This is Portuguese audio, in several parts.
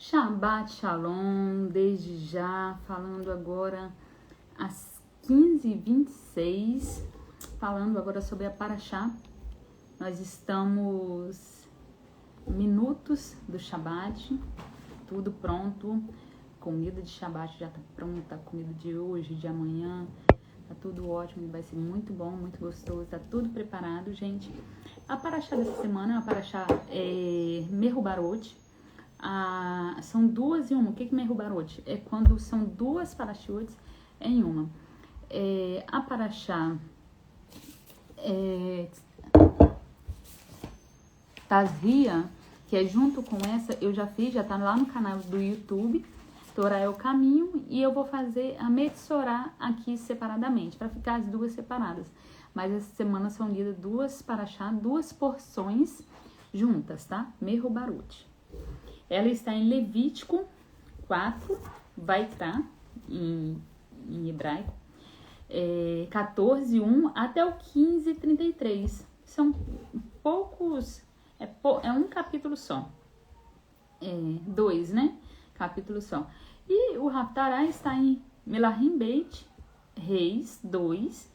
Shabbat Shalom, desde já, falando agora às 15h26, falando agora sobre a Parashá. Nós estamos minutos do Shabbat, tudo pronto, comida de Shabbat já tá pronta, comida de hoje, de amanhã, tá tudo ótimo, vai ser muito bom, muito gostoso, tá tudo preparado, gente. A Parashá dessa semana é uma Parashá Mehubarot. São duas em uma. O que é Mehubarot? É quando são duas parashot em uma. A Parashá Tazria, que é junto com essa, eu já fiz, já tá lá no canal do YouTube, Torá é o caminho, e eu vou fazer a Metzorá aqui separadamente, para ficar as duas separadas. Mas essa semana são lidas duas Parashá, duas porções juntas, tá? Mehubarot. Ela está em Levítico 4, Vaikra, em hebraico, 14:1 até o 15:33. São poucos, é um capítulo só. Dois, né? Capítulo só. E o Haftarah está em Melahim Beit, Reis 2,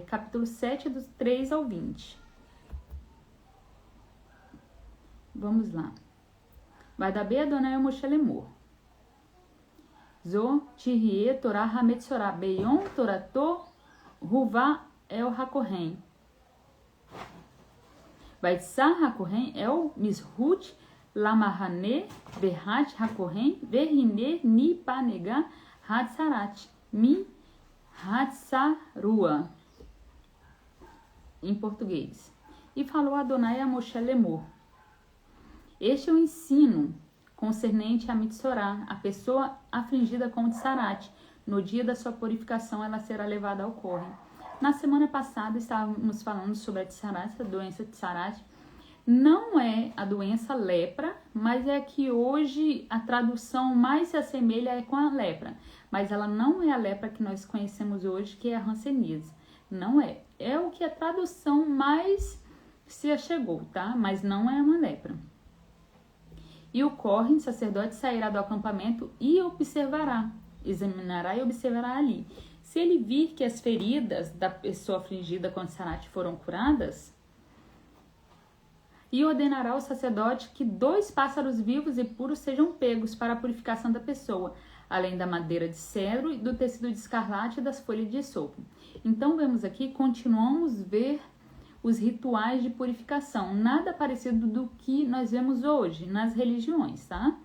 capítulo 7, dos 3 ao 20. Vamos lá. Vai dar Be Adonai o Moshe Lemor. Zo Tirie Torah Hametzorah Beyom Torato Ruva El Hakohen. Vai Tsar Hakohen El Mishut Lamahane Berhat Hakohen Verhine Ni Panega Hatsarat Mi Hatsarua. Em português. E falou Adonai a Moshe Lemor. Este é o ensino concernente a Metzorá, a pessoa afligida com Tsarat. No dia da sua purificação, ela será levada ao corre. Na semana passada, estávamos falando sobre a Tsarat, a doença Tsarat. Não é a doença lepra, mas é que hoje a tradução mais se assemelha com a lepra. Mas ela não é a lepra que nós conhecemos hoje, que é a hanseníase. Não é. É o que a tradução mais se achegou, tá? Mas não é uma lepra. E o Kohen, sacerdote, sairá do acampamento e observará, examinará e observará ali. Se ele vir que as feridas da pessoa afligida com Tsarat foram curadas, e ordenará ao sacerdote que 2 pássaros vivos e puros sejam pegos para a purificação da pessoa, além da madeira de cedro e do tecido de escarlate e das folhas de esopo. Então, vemos aqui, continuamos a ver os rituais de purificação, nada parecido do que nós vemos hoje nas religiões, tá?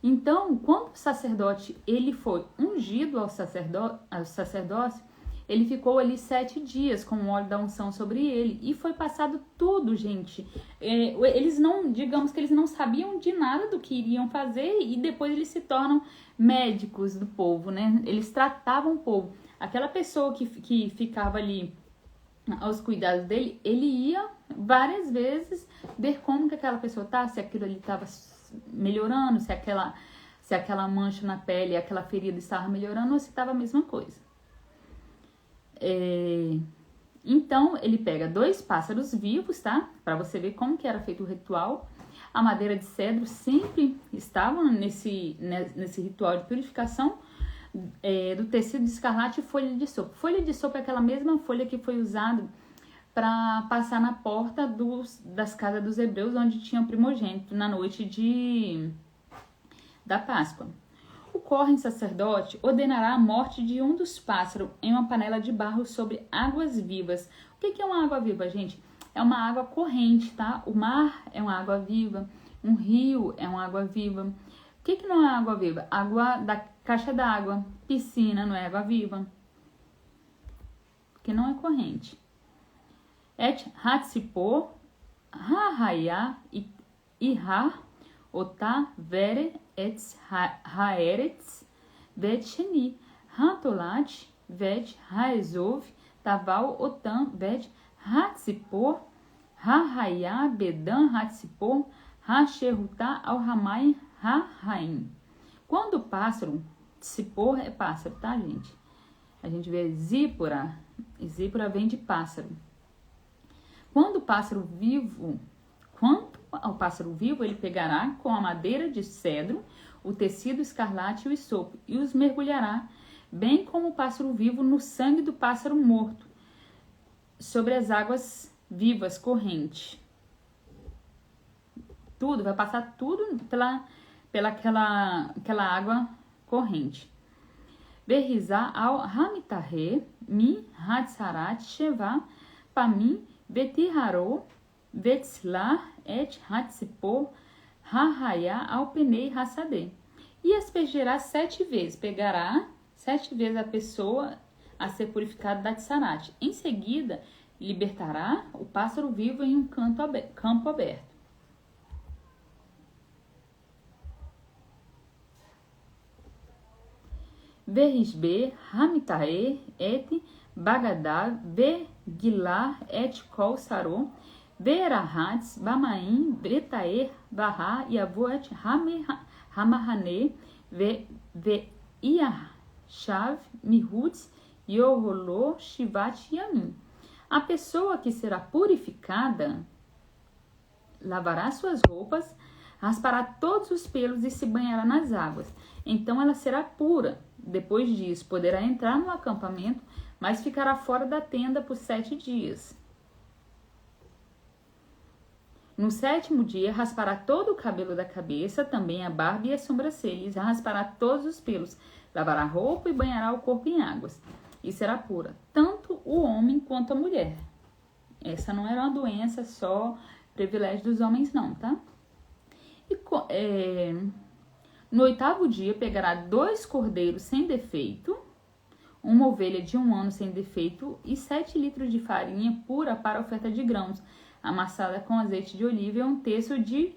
Então, quando o sacerdote ele foi ungido ao sacerdócio, ele ficou ali 7 dias com o óleo da unção sobre ele e foi passado tudo, gente. Eles não, digamos que eles não sabiam de nada do que iriam fazer e depois eles se tornam médicos do povo, né? Eles tratavam o povo. Aquela pessoa que ficava ali aos cuidados dele, ele ia várias vezes ver como que aquela pessoa tá, se aquilo ali estava melhorando, se aquela mancha na pele, aquela ferida estava melhorando ou se estava a mesma coisa. Então, ele pega 2 pássaros vivos, tá? Para você ver como que era feito o ritual. A madeira de cedro sempre estava nesse ritual de purificação, do tecido de escarlate e folha de sopo. Folha de sopo é aquela mesma folha que foi usada para passar na porta das casas dos hebreus, onde tinham primogênito na noite da Páscoa. O Kohen sacerdote ordenará a morte de um dos pássaros em uma panela de barro sobre águas vivas. O que é uma água viva, gente? É uma água corrente, tá? O mar é uma água viva, um rio é uma água viva. O que não é água viva? Água da caixa d'água, piscina não é água viva, porque não é corrente. Et hatzipor, ha-hayá, ihá, otá, vere, etz, haeretz, vet sheni, hatolat, vet haezov, taval, otam, vet hatzipor, ha-hayá, bedam, hatzipor, ha-sherutá, al-hamai, ha-haim. Quando o pássaro, tzipor é pássaro, tá, gente? A gente vê zípora, e zípora vem de pássaro. Quando o pássaro vivo, quanto ao pássaro vivo, ele pegará com a madeira de cedro, o tecido escarlate e o esopo, e os mergulhará, bem como o pássaro vivo, no sangue do pássaro morto, sobre as águas vivas corrente. Tudo, vai passar tudo pela aquela água corrente. Berrizá ao Hamitahé, mi Hatsarat Sheva, Pamim, Vetirarô, Vetzlar, Et Hatsipor, Rahaya ao Penei Hassadê. E aspergerá 7 vezes, pegará 7 vezes a pessoa a ser purificada da Tsarat. Em seguida, libertará o pássaro vivo em um campo aberto. Verrisbe, Hamitae, et Bagadav, Vegilar, et Kol Sarô, Verahats, Bamaim, Bretaer, Barra, Yavoet, Hamahane, Veiachav, Mihuts, Yoholô, Shivat, Yamin. A pessoa que será purificada lavará suas roupas, raspará todos os pelos e se banhará nas águas. Então ela será pura. Depois disso, poderá entrar no acampamento, mas ficará fora da tenda por 7 dias. No 7º dia, raspará todo o cabelo da cabeça, também a barba e as sobrancelhas, raspará todos os pelos, lavará a roupa e banhará o corpo em águas. E será pura, tanto o homem quanto a mulher. Essa não era uma doença só privilégio dos homens, não, tá? No 8º dia, pegará 2 cordeiros sem defeito, uma ovelha de 1 ano sem defeito e 7 litros de farinha pura para oferta de grãos, amassada com azeite de oliva e um terço de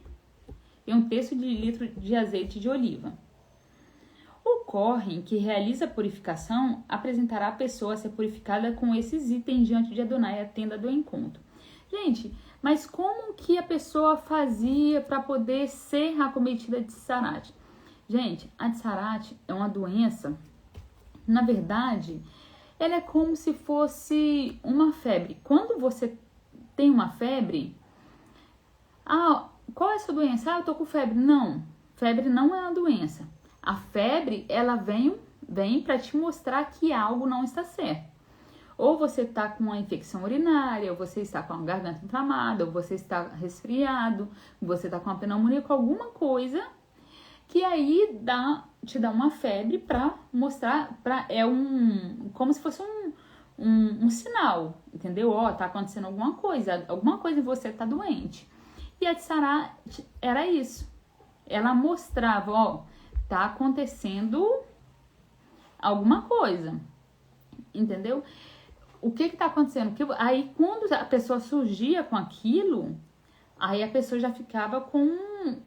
litro de azeite de oliva. O Kohen, que realiza a purificação, apresentará a pessoa a ser purificada com esses itens diante de Adonai, a tenda do encontro. Gente, mas como que a pessoa fazia para poder ser acometida de Tsarat? Gente, a Tsarat é uma doença, na verdade, ela é como se fosse uma febre. Quando você tem uma febre, qual é a sua doença? Eu tô com febre. Não, febre não é uma doença. A febre, ela vem para te mostrar que algo não está certo. Ou você está com uma infecção urinária, ou você está com a garganta inflamada, ou você está resfriado, você está com uma pneumonia, com alguma coisa que aí te dá uma febre para mostrar, como se fosse um sinal, entendeu? Tá acontecendo alguma coisa em você tá doente. E a Tsarat era isso. Ela mostrava, tá acontecendo alguma coisa, entendeu? O que tá acontecendo? Aí quando a pessoa surgia com aquilo, aí a pessoa já ficava com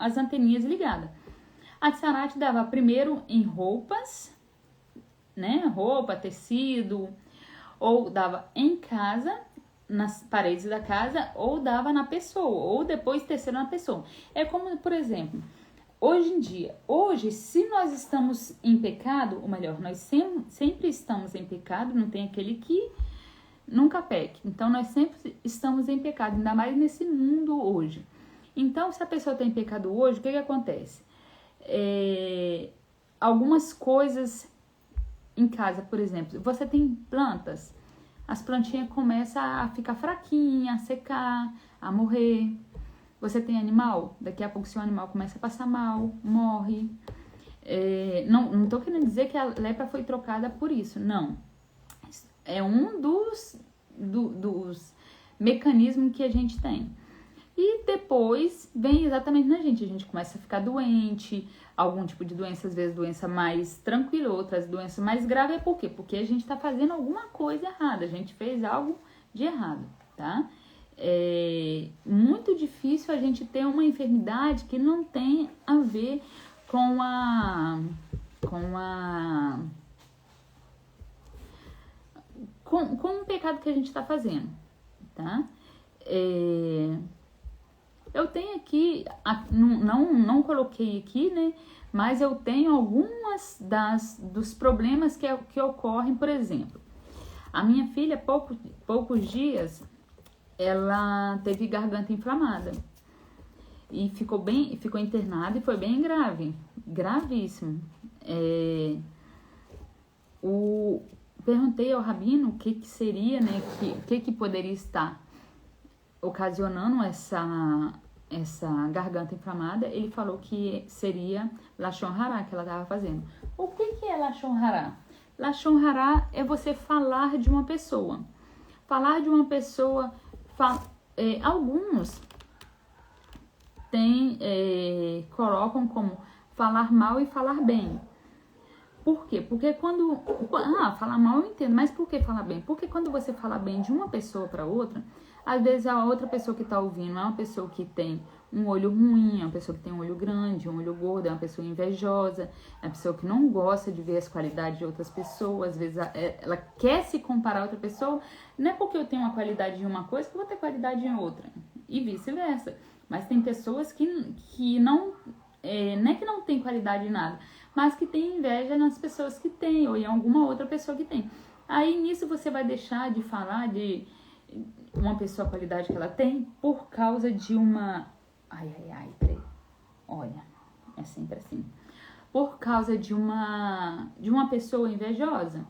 as anteninhas ligadas. A Tsarat dava primeiro em roupas, né? Roupa, tecido, ou dava em casa, nas paredes da casa, ou dava na pessoa, ou depois terceiro na pessoa. É como, por exemplo, hoje em dia, se nós estamos em pecado, ou melhor, nós sempre estamos em pecado, não tem aquele que nunca peque. Então, nós sempre estamos em pecado, ainda mais nesse mundo hoje. Então, se a pessoa tem pecado hoje, o que acontece? Algumas coisas em casa, por exemplo, você tem plantas, as plantinhas começam a ficar fraquinhas, a secar, a morrer. Você tem animal, daqui a pouco seu animal começa a passar mal, morre. Não tô querendo dizer que a lepra foi trocada por isso, não. É um dos mecanismos que a gente tem. E depois vem exatamente na gente. A gente começa a ficar doente, algum tipo de doença, às vezes doença mais tranquila, outras doenças mais graves. Por quê? Porque a gente está fazendo alguma coisa errada, a gente fez algo de errado, tá? É muito difícil a gente ter uma enfermidade que não tem a ver com o pecado que a gente está fazendo, tá? Eu tenho aqui, não coloquei aqui, né? Mas eu tenho algumas dos problemas que ocorrem, por exemplo. A minha filha, poucos dias, ela teve garganta inflamada. e ficou internado e foi bem grave, gravíssimo. Perguntei ao rabino o que seria, né, o que poderia estar ocasionando essa garganta inflamada. Ele falou que seria Lashon Hará que ela estava fazendo. O que é Lashon Hará? Lashon Hará é você falar de uma pessoa. Falar de uma pessoa, alguns colocam como falar mal e falar bem. Por quê? Porque quando... falar mal eu entendo, mas por que falar bem? Porque quando você fala bem de uma pessoa para outra, às vezes a outra pessoa que está ouvindo é uma pessoa que tem um olho ruim, é uma pessoa que tem um olho grande, um olho gordo, é uma pessoa invejosa, é uma pessoa que não gosta de ver as qualidades de outras pessoas, às vezes ela quer se comparar a outra pessoa, não é porque eu tenho uma qualidade em uma coisa que eu vou ter qualidade em outra, e vice-versa. Mas tem pessoas que não é que não tem qualidade em nada, mas que tem inveja nas pessoas que tem, ou em alguma outra pessoa que tem. Aí nisso você vai deixar de falar de uma pessoa, a qualidade que ela tem, por causa de uma... peraí. Olha, é sempre assim. Por causa de uma pessoa invejosa.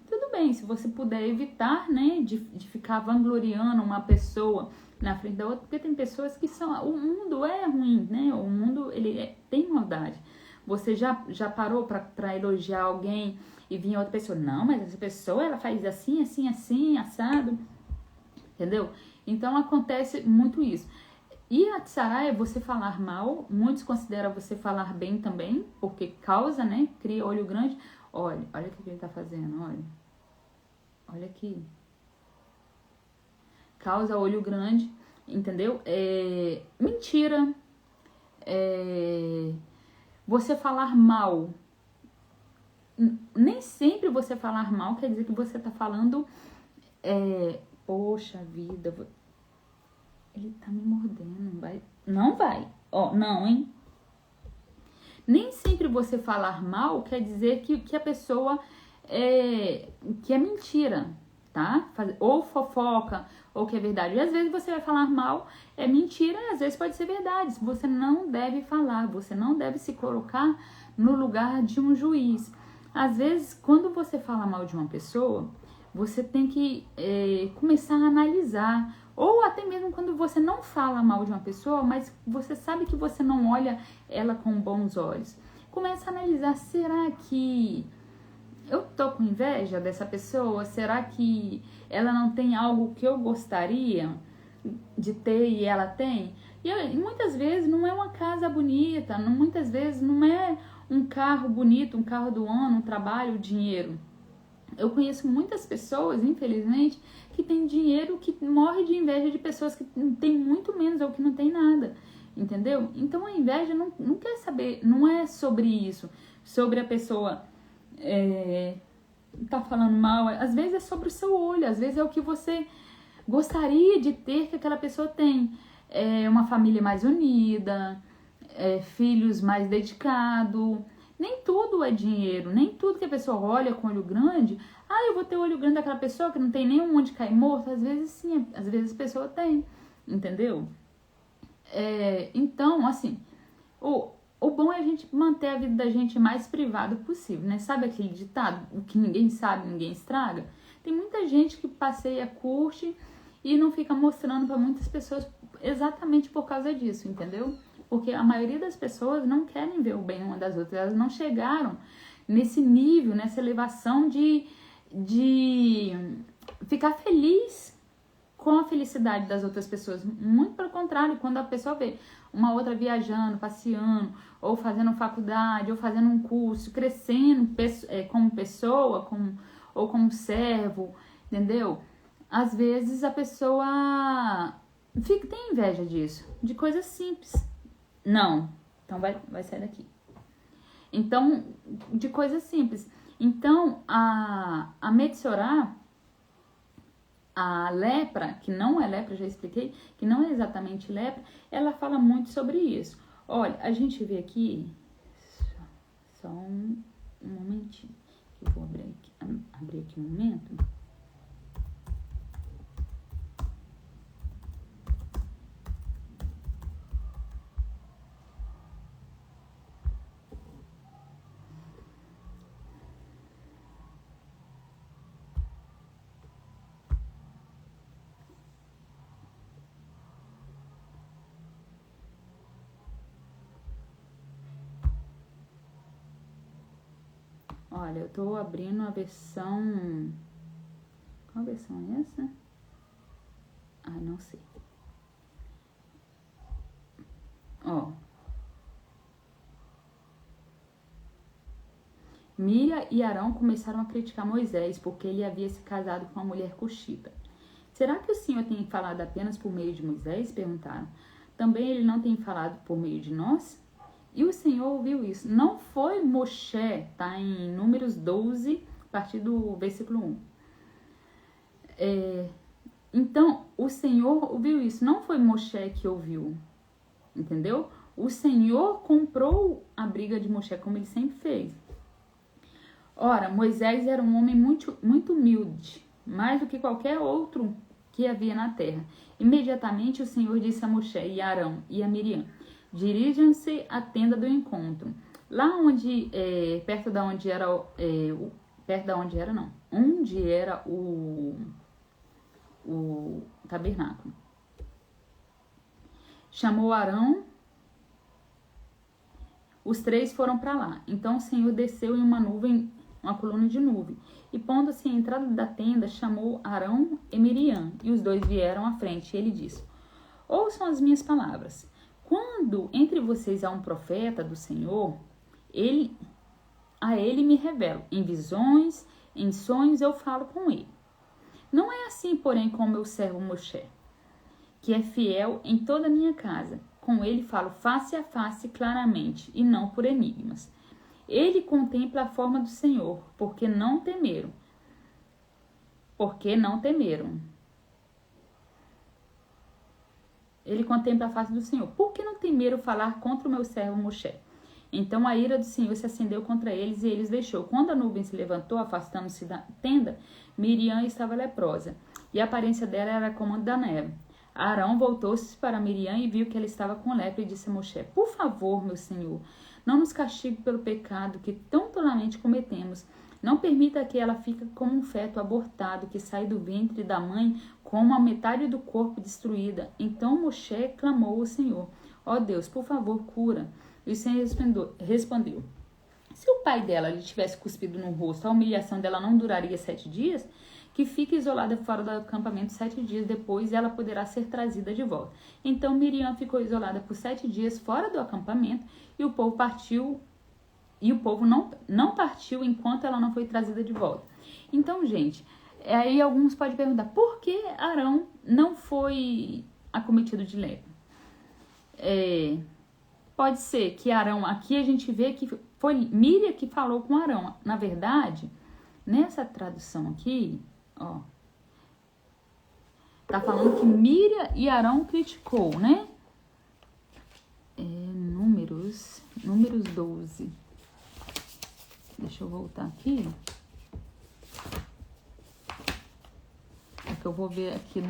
Tudo bem, se você puder evitar, né, de ficar vangloriando uma pessoa na frente da outra, porque tem pessoas que são... O mundo é ruim, né? O mundo, tem maldade. Você já parou pra elogiar alguém e vinha outra pessoa? Não, mas essa pessoa, ela faz assim, assim, assim, assado. Entendeu? Então, acontece muito isso. E a tsará é você falar mal. Muitos consideram você falar bem também, porque causa, né? Cria olho grande. Olha o que ele tá fazendo, olha aqui. Causa olho grande, entendeu? Mentira. Você falar mal. Nem sempre você falar mal quer dizer que você tá falando... Poxa vida, ele tá me mordendo, não vai, não, hein? Nem sempre você falar mal quer dizer que a pessoa que é mentira, tá? Ou fofoca, ou que é verdade. E às vezes você vai falar mal, é mentira, e às vezes pode ser verdade. Você não deve falar, você não deve se colocar no lugar de um juiz. Às vezes, quando você fala mal de uma pessoa, você tem que começar a analisar. Ou até mesmo quando você não fala mal de uma pessoa, mas você sabe que você não olha ela com bons olhos. Começa a analisar, será que eu tô com inveja dessa pessoa? Será que ela não tem algo que eu gostaria de ter e ela tem? E muitas vezes não é uma casa bonita, muitas vezes não é um carro bonito, um carro do ano, um trabalho, dinheiro. Eu conheço muitas pessoas, infelizmente, que têm dinheiro, que morre de inveja de pessoas que têm muito menos ou que não têm nada, entendeu? Então a inveja não quer saber, não é sobre isso, sobre a pessoa tá falando mal, às vezes é sobre o seu olho, às vezes é o que você gostaria de ter que aquela pessoa tem. Uma família mais unida, filhos mais dedicados. Nem tudo é dinheiro, nem tudo que a pessoa olha com olho grande. Eu vou ter o olho grande daquela pessoa que não tem nenhum onde cair morto. Às vezes sim, às vezes a pessoa tem, entendeu? Então, assim, o bom é a gente manter a vida da gente mais privada possível, né? Sabe aquele ditado, o que ninguém sabe, ninguém estraga? Tem muita gente que passeia, curte e não fica mostrando para muitas pessoas exatamente por causa disso, entendeu? Porque a maioria das pessoas não querem ver o bem uma das outras, elas não chegaram nesse nível, nessa elevação de ficar feliz com a felicidade das outras pessoas. Muito pelo contrário, quando a pessoa vê uma outra viajando, passeando, ou fazendo faculdade, ou fazendo um curso, crescendo como pessoa, ou como servo, entendeu? Às vezes a pessoa tem inveja disso, de coisas simples. Não, então vai sair daqui. Então, de coisas simples. Então, a Metzorá, a lepra, que não é lepra, já expliquei, que não é exatamente lepra, ela fala muito sobre isso. Olha, a gente vê aqui, só um momentinho, eu vou abrir aqui um momento. Olha, eu tô abrindo a versão... Qual versão é essa? Ai, não sei. Ó. Miriam e Arão começaram a criticar Moisés porque ele havia se casado com uma mulher cuxita. Será que o Senhor tem falado apenas por meio de Moisés? Perguntaram. Também ele não tem falado por meio de nós? E o Senhor ouviu isso. Não foi Moshe, tá em Números 12, a partir do versículo 1. Então, o Senhor ouviu isso. Não foi Moshe que ouviu, entendeu? O Senhor comprou a briga de Moshe, como ele sempre fez. Ora, Moisés era um homem muito, muito humilde, mais do que qualquer outro que havia na terra. Imediatamente o Senhor disse a Moshe e a Arão e a Miriam: dirijam-se à tenda do encontro. Lá onde, perto da onde era, onde era o tabernáculo. Chamou Arão, os três foram para lá. Então o Senhor desceu em uma nuvem, uma coluna de nuvem, e pondo-se à entrada da tenda, chamou Arão e Miriam, e os dois vieram à frente. E ele disse: ouçam as minhas palavras. Quando entre vocês há um profeta do Senhor, a ele me revelo. Em visões, em sonhos eu falo com ele. Não é assim, porém, com o meu servo Moshe, que é fiel em toda a minha casa. Com ele falo face a face claramente, e não por enigmas. Ele contempla a forma do Senhor, porque não temeram. Ele contempla a face do Senhor. Por que não temeram falar contra o meu servo Moshe? Então a ira do Senhor se acendeu contra eles e eles deixou. Quando a nuvem se levantou, afastando-se da tenda, Miriam estava leprosa, e a aparência dela era como a da neve. Arão voltou-se para Miriam e viu que ela estava com lepra e disse a Moshe: por favor, meu senhor, não nos castigue pelo pecado que tão tolamente cometemos. Não permita que ela fique como um feto abortado que sai do ventre da mãe com a metade do corpo destruída. Então Moshe clamou ao Senhor: ó Deus, por favor, cura. E o Senhor respondeu: se o pai dela lhe tivesse cuspido no rosto, a humilhação dela não duraria 7 dias? Que fique isolada fora do acampamento 7 dias, depois ela poderá ser trazida de volta. Então Miriam ficou isolada por 7 dias fora do acampamento, e o povo partiu, e o povo não partiu enquanto ela não foi trazida de volta. Então, gente, aí alguns podem perguntar: por que Arão não foi acometido de lepra? Pode ser que Arão, aqui a gente vê que foi Miriam que falou com Arão. Na verdade, nessa tradução aqui, ó, tá falando que Miriam e Arão criticou, né? Números 12. Deixa eu voltar aqui. É que eu vou ver aqui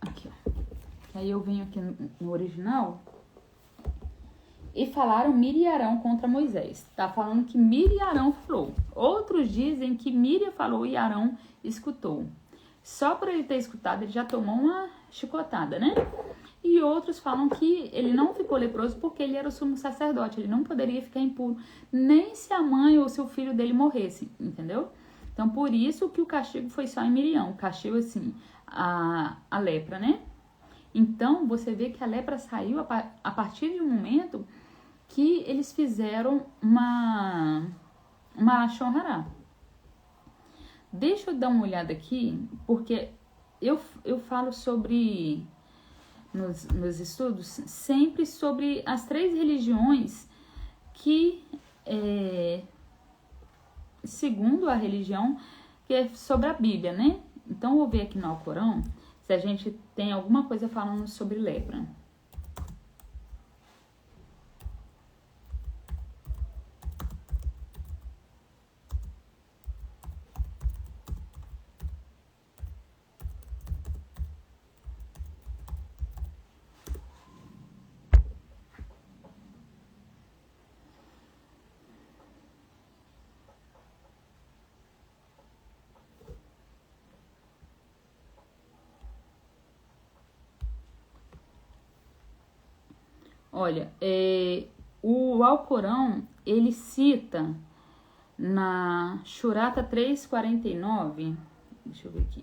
aqui, ó. Aí eu venho aqui no original. E falaram Miriam e Arão contra Moisés. Tá falando que Miriam e Arão falou. Outros dizem que Miriam falou e Arão escutou. Só por ele ter escutado, ele já tomou uma chicotada, né? E outros falam que ele não ficou leproso porque ele era o sumo sacerdote. Ele não poderia ficar impuro, nem se a mãe ou se o filho dele morresse, entendeu? Então, por isso que o castigo foi só em Miriam. O castigo, assim, a lepra, né? Então, você vê que a lepra saiu a partir de um momento que eles fizeram uma Lashon Hará. Deixa eu dar uma olhada aqui, porque eu falo sobre, nos estudos, sempre sobre as 3 religiões que, segundo a religião, que é sobre a Bíblia, né? Então, eu vou ver aqui no Alcorão se a gente tem alguma coisa falando sobre lepra. Olha, O Alcorão, ele cita na Shurata 349, deixa eu ver aqui.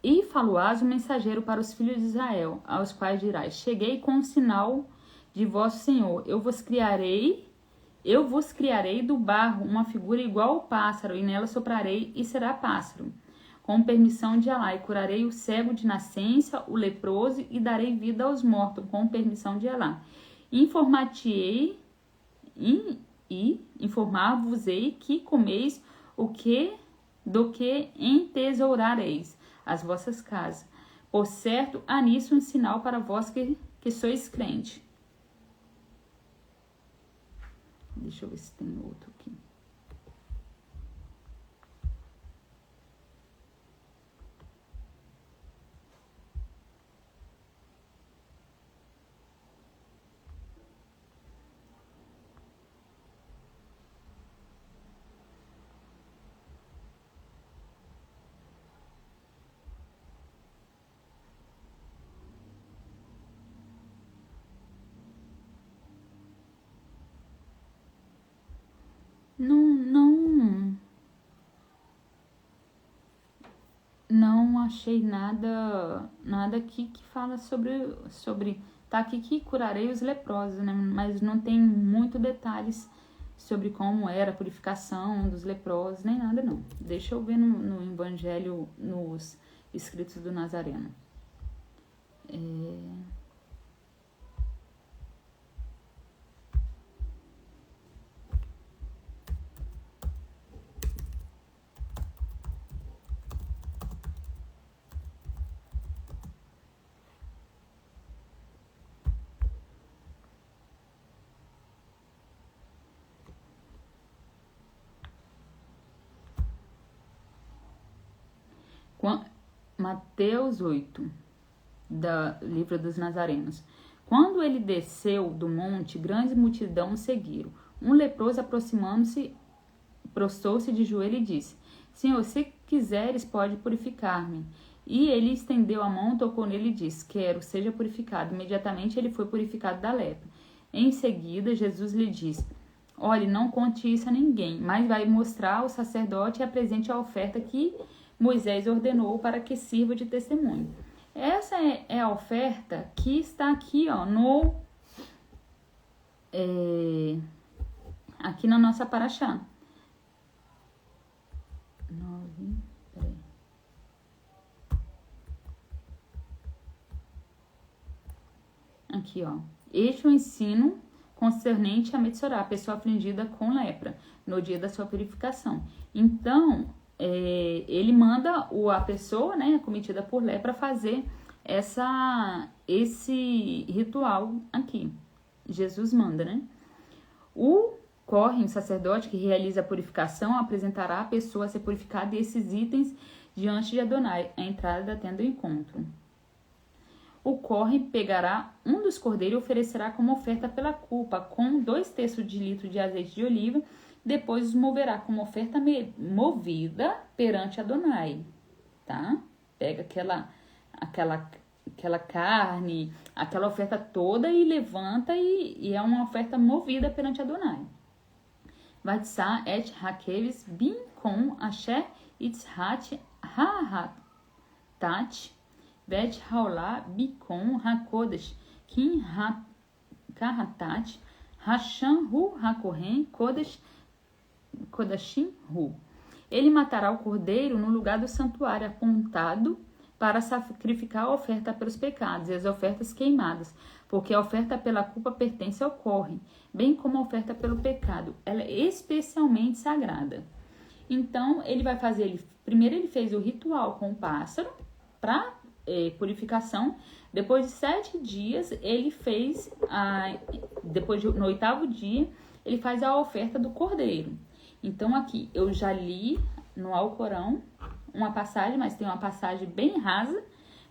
E faloás o mensageiro para os filhos de Israel, aos quais dirás: cheguei com o sinal de vosso Senhor, eu vos criarei do barro uma figura igual ao pássaro, e nela soprarei, e será pássaro, com permissão de Alá, e curarei o cego de nascença, o leproso, e darei vida aos mortos, com permissão de Alá. Informar-vos-ei que comeis do que entesourareis as vossas casas. Por certo, há nisso um sinal para vós que sois crente. Deixa eu ver se tem outro aqui. Não achei nada aqui que fala sobre tá aqui que curarei os leprosos, né? Mas não tem muito detalhes sobre como era a purificação dos leprosos, nem nada não. Deixa eu ver no Evangelho, nos escritos do Nazareno. Mateus 8, do livro dos Nazarenos. Quando ele desceu do monte, grande multidão o seguiram. Um leproso, aproximando-se, prostou-se de joelho e disse: Senhor, se quiseres, pode purificar-me. E ele estendeu a mão, tocou nele e disse: Quero, seja purificado. Imediatamente ele foi purificado da lepra. Em seguida, Jesus lhe disse: Olhe, não conte isso a ninguém, mas vai mostrar ao sacerdote e apresente a oferta que Moisés ordenou para que sirva de testemunho. Essa é a oferta que está aqui, ó, aqui na nossa paraxá. Aqui, ó. Este é o ensino concernente a Metsorá, a pessoa afligida com lepra, no dia da sua purificação. Então, ele manda a pessoa, né, cometida por lepra, fazer esse ritual aqui. Jesus manda, né? O sacerdote que realiza a purificação, apresentará a pessoa a ser purificada e esses itens diante de Adonai, a entrada da tenda do encontro. O pegará um dos cordeiros e oferecerá como oferta pela culpa, com 2/3 de litro de azeite de oliva. Depois os moverá como oferta movida perante Adonai, tá? Pega aquela carne, aquela oferta toda e levanta e é uma oferta movida perante Adonai. Vatsá et hakeves bin com asher itzhat ha-hat-tat vet haolá bikon hakodesh kin kahatat hasham hu hakohen kodesh Kodashim Hu. Ele matará o cordeiro no lugar do santuário apontado para sacrificar a oferta pelos pecados e as ofertas queimadas, porque a oferta pela culpa pertence ao Corre, bem como a oferta pelo pecado. Ela é especialmente sagrada. Então, ele vai fazer, primeiro ele fez o ritual com o pássaro para purificação. Depois de 7 dias, ele fez, no 8º dia, ele faz a oferta do cordeiro. Então aqui eu já li no Alcorão uma passagem, mas tem uma passagem bem rasa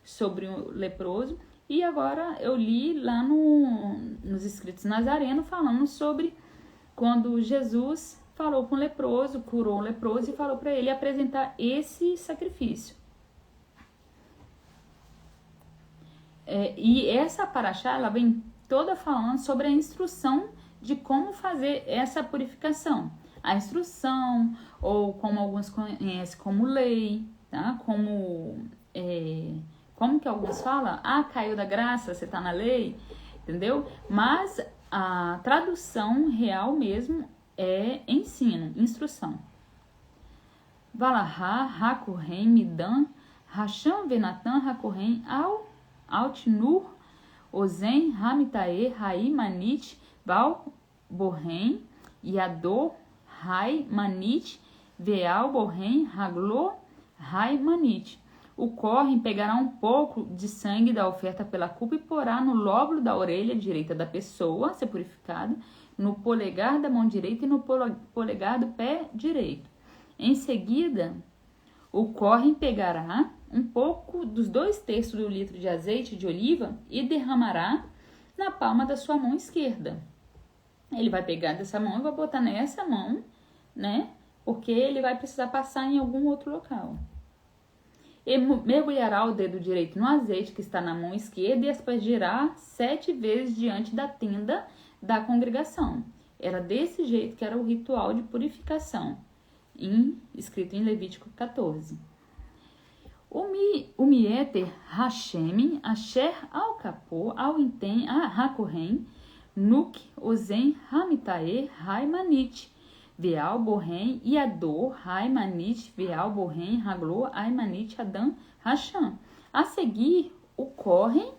sobre o leproso. E agora eu li lá nos Escritos Nazarenos falando sobre quando Jesus falou com o leproso, curou o leproso e falou para ele apresentar esse sacrifício. E essa paraxá, ela vem toda falando sobre a instrução de como fazer essa purificação. A instrução, ou como alguns conhecem como lei, tá? Como que alguns falam? Caiu da graça, você tá na lei, entendeu? Mas a tradução real mesmo é ensino, instrução. Valahá, Hakurem, Midan, Hasham, Venatan, Hakurem, Altnur, Ozen, Hamitae, Rai, Manit, Val, Borren, Yador, Rai, Manit, Veal, Borren, Haglo, Rai, Manit. O Kohen pegará um pouco de sangue da oferta pela culpa e porá no lóbulo da orelha direita da pessoa a ser purificada, no polegar da mão direita e no polegar do pé direito. Em seguida, o Kohen pegará um pouco dos 2/3 do litro de azeite de oliva e derramará na palma da sua mão esquerda. Ele vai pegar dessa mão e vai botar nessa mão, né? Porque ele vai precisar passar em algum outro local. E mergulhará o dedo direito no azeite que está na mão esquerda e aspergirá 7 vezes diante da tenda da congregação. Era desse jeito que era o ritual de purificação, escrito em Levítico 14. O Mieter Hashem, Asher Al-Kapor, Al-Intem, Hakohen, Nuk, Ozen, Hamitae, Haimanit, Veal, Borren, Yador, Haimanit, Veal, Borren, Haglo, Haimanit, Adam, Hasham. A seguir, o Kohen,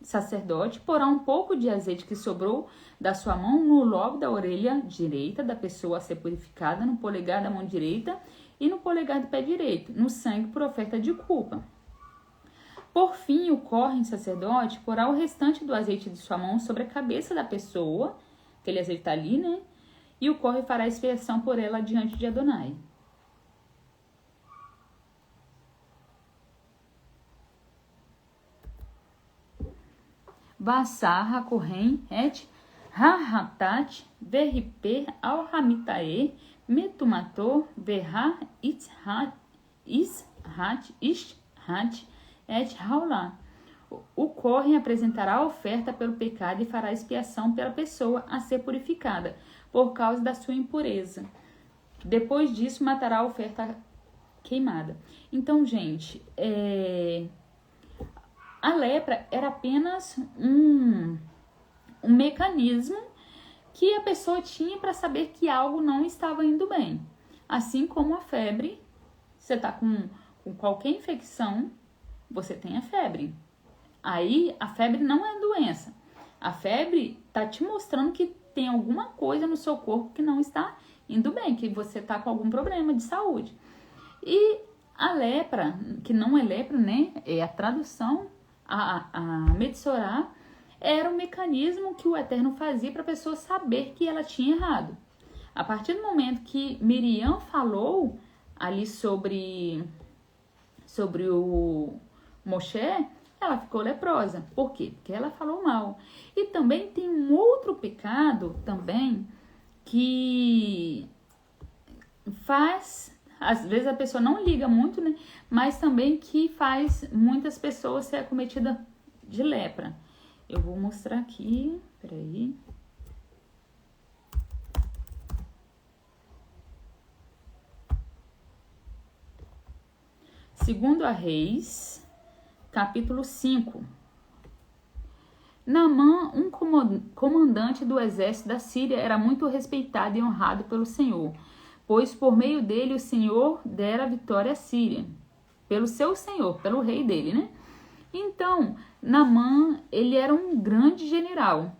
sacerdote, porá um pouco de azeite que sobrou da sua mão no lobo da orelha direita da pessoa a ser purificada, no polegar da mão direita e no polegar do pé direito, no sangue por oferta de culpa. Por fim, o Kohen, sacerdote, porá o restante do azeite de sua mão sobre a cabeça da pessoa, aquele azeite tá ali, né? E o Kohen fará expiação por ela diante de Adonai. Vassar HaKohen et Hahatat Verriper Al-Hamitae Metumator Verha Ishat et Haulá. O Kohen apresentará a oferta pelo pecado e fará expiação pela pessoa a ser purificada por causa da sua impureza. Depois disso, matará a oferta queimada. Então, gente, a lepra era apenas um mecanismo que a pessoa tinha para saber que algo não estava indo bem. Assim como a febre, você está com qualquer infecção, você tem a febre. Aí, a febre não é doença. A febre está te mostrando que tem alguma coisa no seu corpo que não está indo bem, que você está com algum problema de saúde. E a lepra, que não é lepra, né? É a tradução, a Metsorá, era um mecanismo que o Eterno fazia para a pessoa saber que ela tinha errado. A partir do momento que Miriam falou ali sobre o Moshe, ela ficou leprosa. Por quê? Porque ela falou mal. E também tem um outro pecado também que faz, às vezes a pessoa não liga muito, né? Mas também que faz muitas pessoas ser acometidas de lepra. Eu vou mostrar aqui, peraí. Segundo a Reis, capítulo 5. Naamã, um comandante do exército da Síria, era muito respeitado e honrado pelo Senhor, pois por meio dele o Senhor dera vitória à Síria, pelo seu Senhor, pelo rei dele, né? Então, Naamã, ele era um grande general.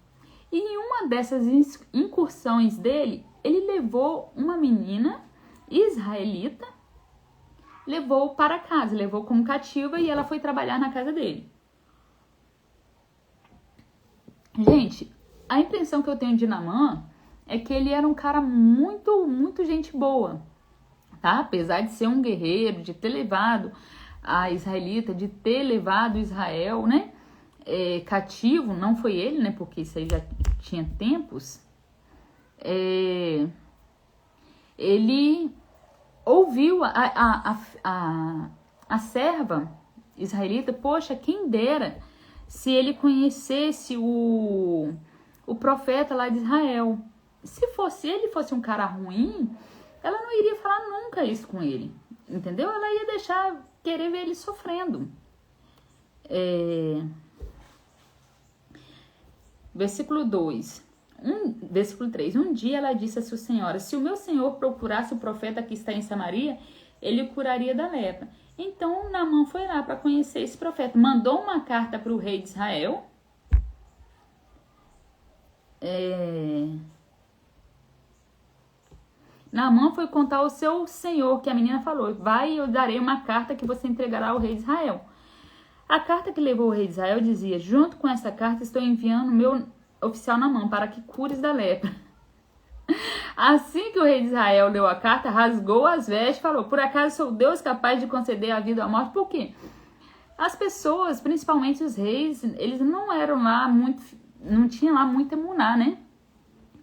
E em uma dessas incursões dele, ele levou uma menina israelita, levou para casa, levou como cativa e ela foi trabalhar na casa dele. Gente, a impressão que eu tenho de Naamã é que ele era um cara muito, muito gente boa, tá? Apesar de ser um guerreiro, de ter levado a israelita, de ter levado Israel, né, cativo, não foi ele, né, porque isso aí já tinha tempos, ele ouviu a serva israelita, poxa, quem dera se ele conhecesse o profeta lá de Israel. Se ele fosse um cara ruim, ela não iria falar nunca isso com ele, entendeu? Ela ia querer ver ele sofrendo. Versículo 2. Versículo 3. Um dia ela disse à sua senhora: se o meu senhor procurasse o profeta que está em Samaria, ele o curaria da lepra. Então Naamã foi lá para conhecer esse profeta. Mandou uma carta para o rei de Israel. Naamã foi contar ao seu senhor que a menina falou: vai, eu darei uma carta que você entregará ao rei de Israel. A carta que levou o rei de Israel dizia: junto com essa carta estou enviando meu oficial Naamã para que cures da lepra. Assim que o rei de Israel leu a carta, rasgou as vestes e falou: por acaso sou Deus capaz de conceder a vida ou a morte? Por quê? As pessoas, principalmente os reis, eles não eram lá muito, não tinha lá muita emuná, né?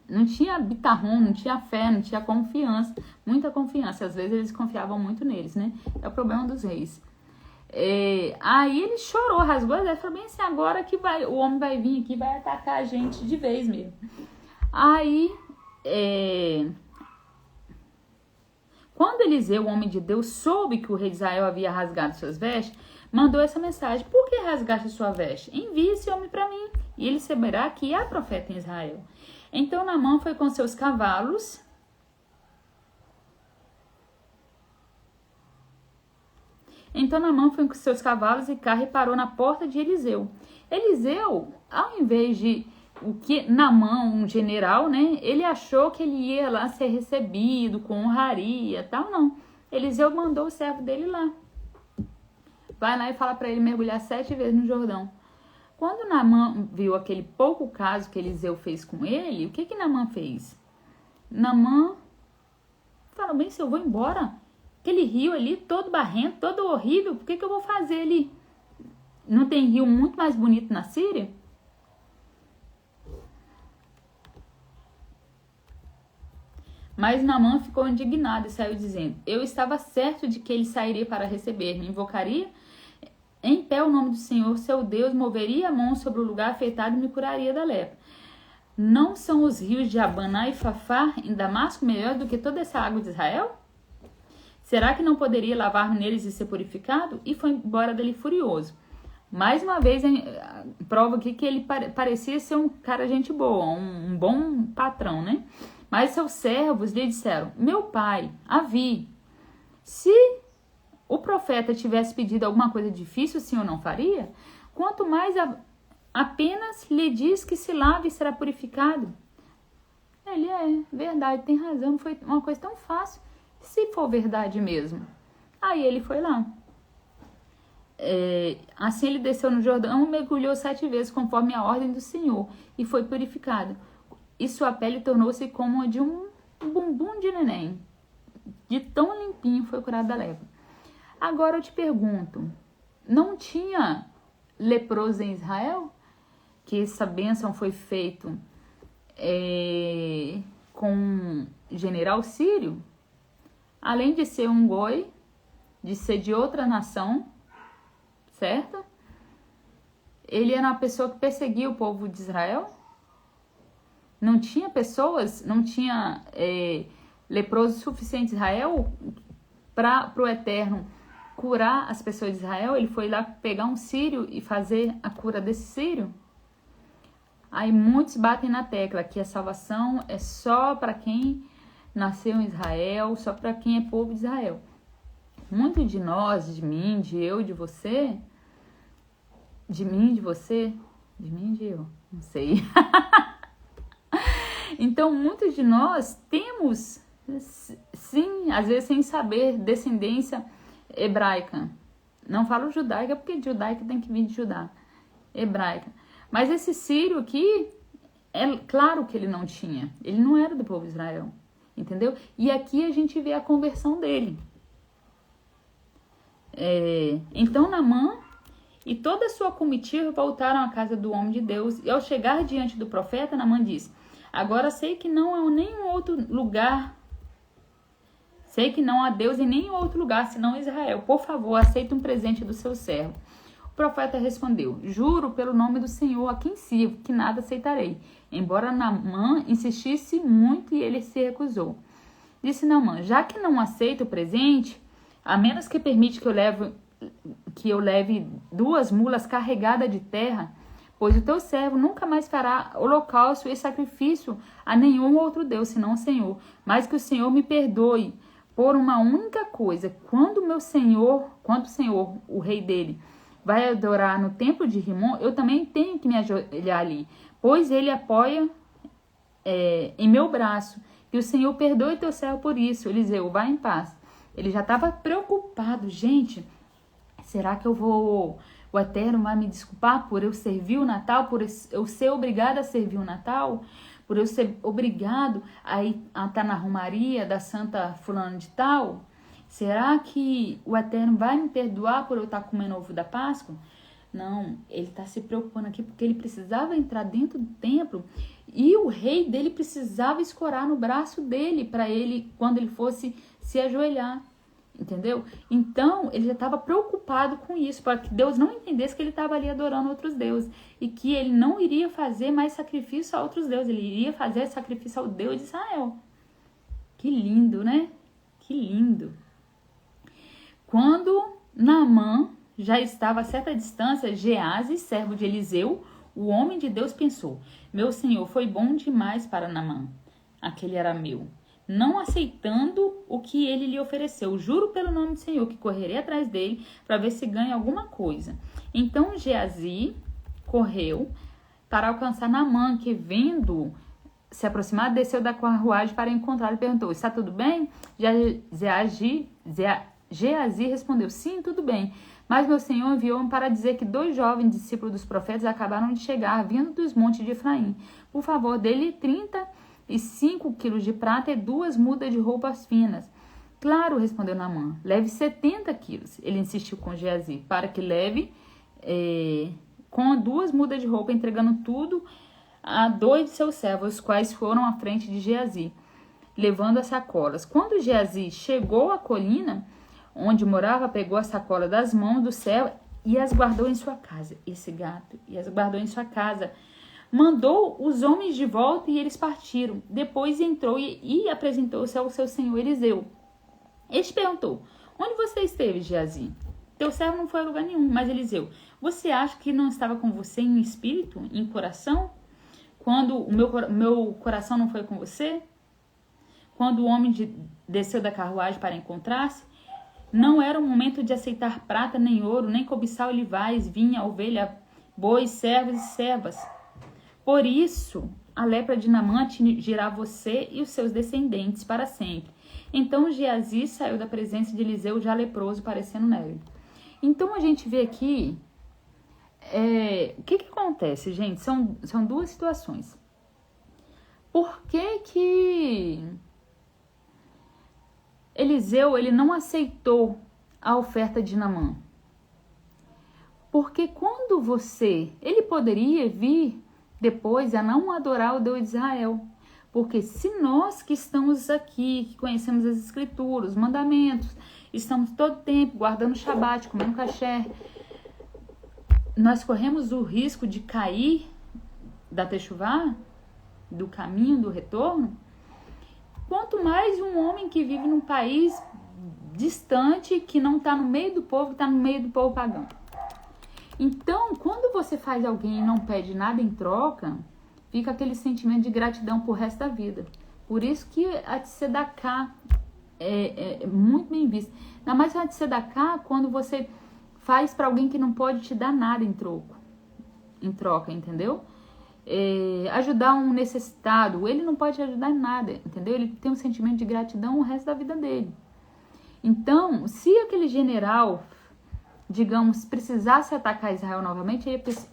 Não tinha bitarrom, não tinha fé, não tinha confiança, muita confiança. Às vezes eles confiavam muito neles, né? É o problema dos reis. Aí ele chorou, rasgou as vestes, falou bem assim: agora que o homem vai vir aqui, vai atacar a gente de vez mesmo. Aí, quando Eliseu, o homem de Deus, soube que o rei de Israel havia rasgado suas vestes, mandou essa mensagem: por que rasgaste sua veste? Envie esse homem para mim, e ele saberá que há profeta em Israel. Então Naamã foi com seus cavalos. Então Naamã foi com seus cavalos e carro e parou na porta de Eliseu. Eliseu, ao invés de Naamã, um general, né? Ele achou que ele ia lá ser recebido com honraria, tal, não. Eliseu mandou o servo dele lá. Vai lá e fala para ele mergulhar 7 vezes no Jordão. Quando Naamã viu aquele pouco caso que Eliseu fez com ele, o que Naamã fez? Naamã falou: bem, se eu vou embora, aquele rio ali todo barrento, todo horrível, por que eu vou fazer ali? Não tem rio muito mais bonito na Síria? Mas Naamã ficou indignado e saiu dizendo: eu estava certo de que ele sairia para receber-me, invocaria em pé o nome do Senhor, seu Deus, moveria a mão sobre o lugar afetado e me curaria da lepra. Não são os rios de Abaná e Fafá em Damasco melhor do que toda essa água de Israel? Será que não poderia lavar-me neles e ser purificado? E foi embora dele furioso. Mais uma vez, prova aqui que ele parecia ser um cara gente boa, um bom patrão, né? Mas seus servos lhe disseram: meu pai, Avi, se o profeta tivesse pedido alguma coisa difícil, o senhor não faria? Quanto mais apenas lhe diz que se lave e será purificado. Ele verdade, tem razão, não foi uma coisa tão fácil. Se for verdade mesmo. Aí ele foi lá. Assim ele desceu no Jordão, mergulhou 7 vezes conforme a ordem do Senhor e foi purificado. E sua pele tornou-se como a de um bumbum de neném. De tão limpinho foi curado da lepra. Agora eu te pergunto, não tinha leproso em Israel? Que essa bênção foi feita com um general sírio? Além de ser um goi, de ser de outra nação, certo? Ele era uma pessoa que perseguia o povo de Israel? Não tinha pessoas, não tinha leprosos suficientes em Israel para o Eterno curar as pessoas de Israel? Ele foi lá pegar um sírio e fazer a cura desse sírio? Aí muitos batem na tecla que a salvação é só para quem nasceu em Israel, só para quem é povo de Israel. Muito de nós, de mim, de eu, de você, de mim, de você, de mim, de eu, não sei. Então, muitos de nós temos, sim, às vezes sem saber, descendência hebraica. Não falo judaica porque judaica tem que vir de Judá. Hebraica. Mas esse sírio aqui É claro que ele não tinha. Ele não era do povo de Israel. Entendeu? E aqui a gente vê a conversão dele. Então Naamã e toda a sua comitiva voltaram à casa do homem de Deus. E ao chegar diante do profeta, Naamã disse: agora sei que não há nenhum outro lugar. Sei que não há Deus em nenhum outro lugar senão Israel. Por favor, aceita um presente do seu servo. O profeta respondeu: juro pelo nome do Senhor a quem sirvo, que nada aceitarei. Embora Naamã insistisse muito e ele se recusou. Disse Naamã: já que não aceito o presente, a menos que permite que eu leve 2 mulas carregadas de terra, pois o teu servo nunca mais fará holocausto e sacrifício a nenhum outro Deus, senão o Senhor. Mas que o Senhor me perdoe por uma única coisa: quando o Senhor, o rei dele, vai adorar no templo de Rimon, eu também tenho que me ajoelhar ali, pois ele apoia em meu braço. Que o Senhor perdoe teu servo por isso. Eliseu, vá em paz. Ele já estava preocupado. Gente, será que o Eterno vai me desculpar por eu servir o Natal, por eu ser obrigado a servir o Natal, por eu ser obrigado a estar na romaria da Santa Fulana de Tal? Será que o Eterno vai me perdoar por eu estar comendo ovo da Páscoa? Não, ele está se preocupando aqui porque ele precisava entrar dentro do templo e o rei dele precisava escorar no braço dele para ele, quando ele fosse se ajoelhar, entendeu? Então, ele já estava preocupado com isso, para que Deus não entendesse que ele estava ali adorando outros deuses e que ele não iria fazer mais sacrifício a outros deuses, ele iria fazer sacrifício ao Deus de Israel. Que lindo, né? Que lindo! Quando Naamã já estava a certa distância, Geazi, servo de Eliseu, o homem de Deus, pensou: meu senhor foi bom demais para Naamã, aquele arameu, não aceitando o que ele lhe ofereceu. Juro pelo nome do Senhor que correrei atrás dele para ver se ganha alguma coisa. Então Geazi correu para alcançar Naamã, que vendo se aproximar, desceu da carruagem para encontrar e perguntou: está tudo bem? Geazi respondeu: sim, tudo bem. Mas meu senhor enviou-me para dizer que 2 jovens discípulos dos profetas acabaram de chegar, vindo dos montes de Efraim. Por favor, dê-lhe 35 quilos de prata e 2 mudas de roupas finas. Claro, respondeu Naamã, leve 70 quilos. Ele insistiu com Geazi, para que leve com 2 mudas de roupa, entregando tudo a 2 de seus servos, os quais foram à frente de Geazi, levando as sacolas. Quando Geazi chegou à colina onde morava, pegou a sacola das mãos do servo e as guardou em sua casa. Esse gato, e as guardou em sua casa. Mandou os homens de volta e eles partiram. Depois entrou e apresentou-se ao seu senhor Eliseu. Este perguntou: onde você esteve, Geazi? Teu servo não foi a lugar nenhum. Mas Eliseu: você acha que não estava com você em espírito, em coração? Quando o meu coração não foi com você? Quando o homem desceu da carruagem para encontrar-se? Não era o momento de aceitar prata, nem ouro, nem cobiçar olivais, vinha, ovelha, bois, servos e servas. Por isso, a lepra de Naamã atingirá você e os seus descendentes para sempre. Então Geazi saiu da presença de Eliseu já leproso, parecendo neve. Então a gente vê aqui, o que acontece, gente? São 2 situações. Por que Eliseu ele não aceitou a oferta de Naamã? Porque quando ele poderia vir depois a não adorar o Deus de Israel. Porque se nós que estamos aqui, que conhecemos as escrituras, os mandamentos, estamos todo tempo guardando o Shabat, comendo kasher, nós corremos o risco de cair da Teshuvá, do caminho do retorno. Quanto mais um homem que vive num país distante, que não está no meio do povo, que está no meio do povo pagão. Então, quando você faz alguém e não pede nada em troca, fica aquele sentimento de gratidão por resto da vida. Por isso que a tzedakah é muito bem vista. Ainda mais a tzedakah quando você faz para alguém que não pode te dar nada em troca, entendeu? Ajudar um necessitado, ele não pode ajudar em nada, entendeu? Ele tem um sentimento de gratidão o resto da vida dele. Então, se aquele general, digamos, precisasse atacar Israel novamente, ele pensa: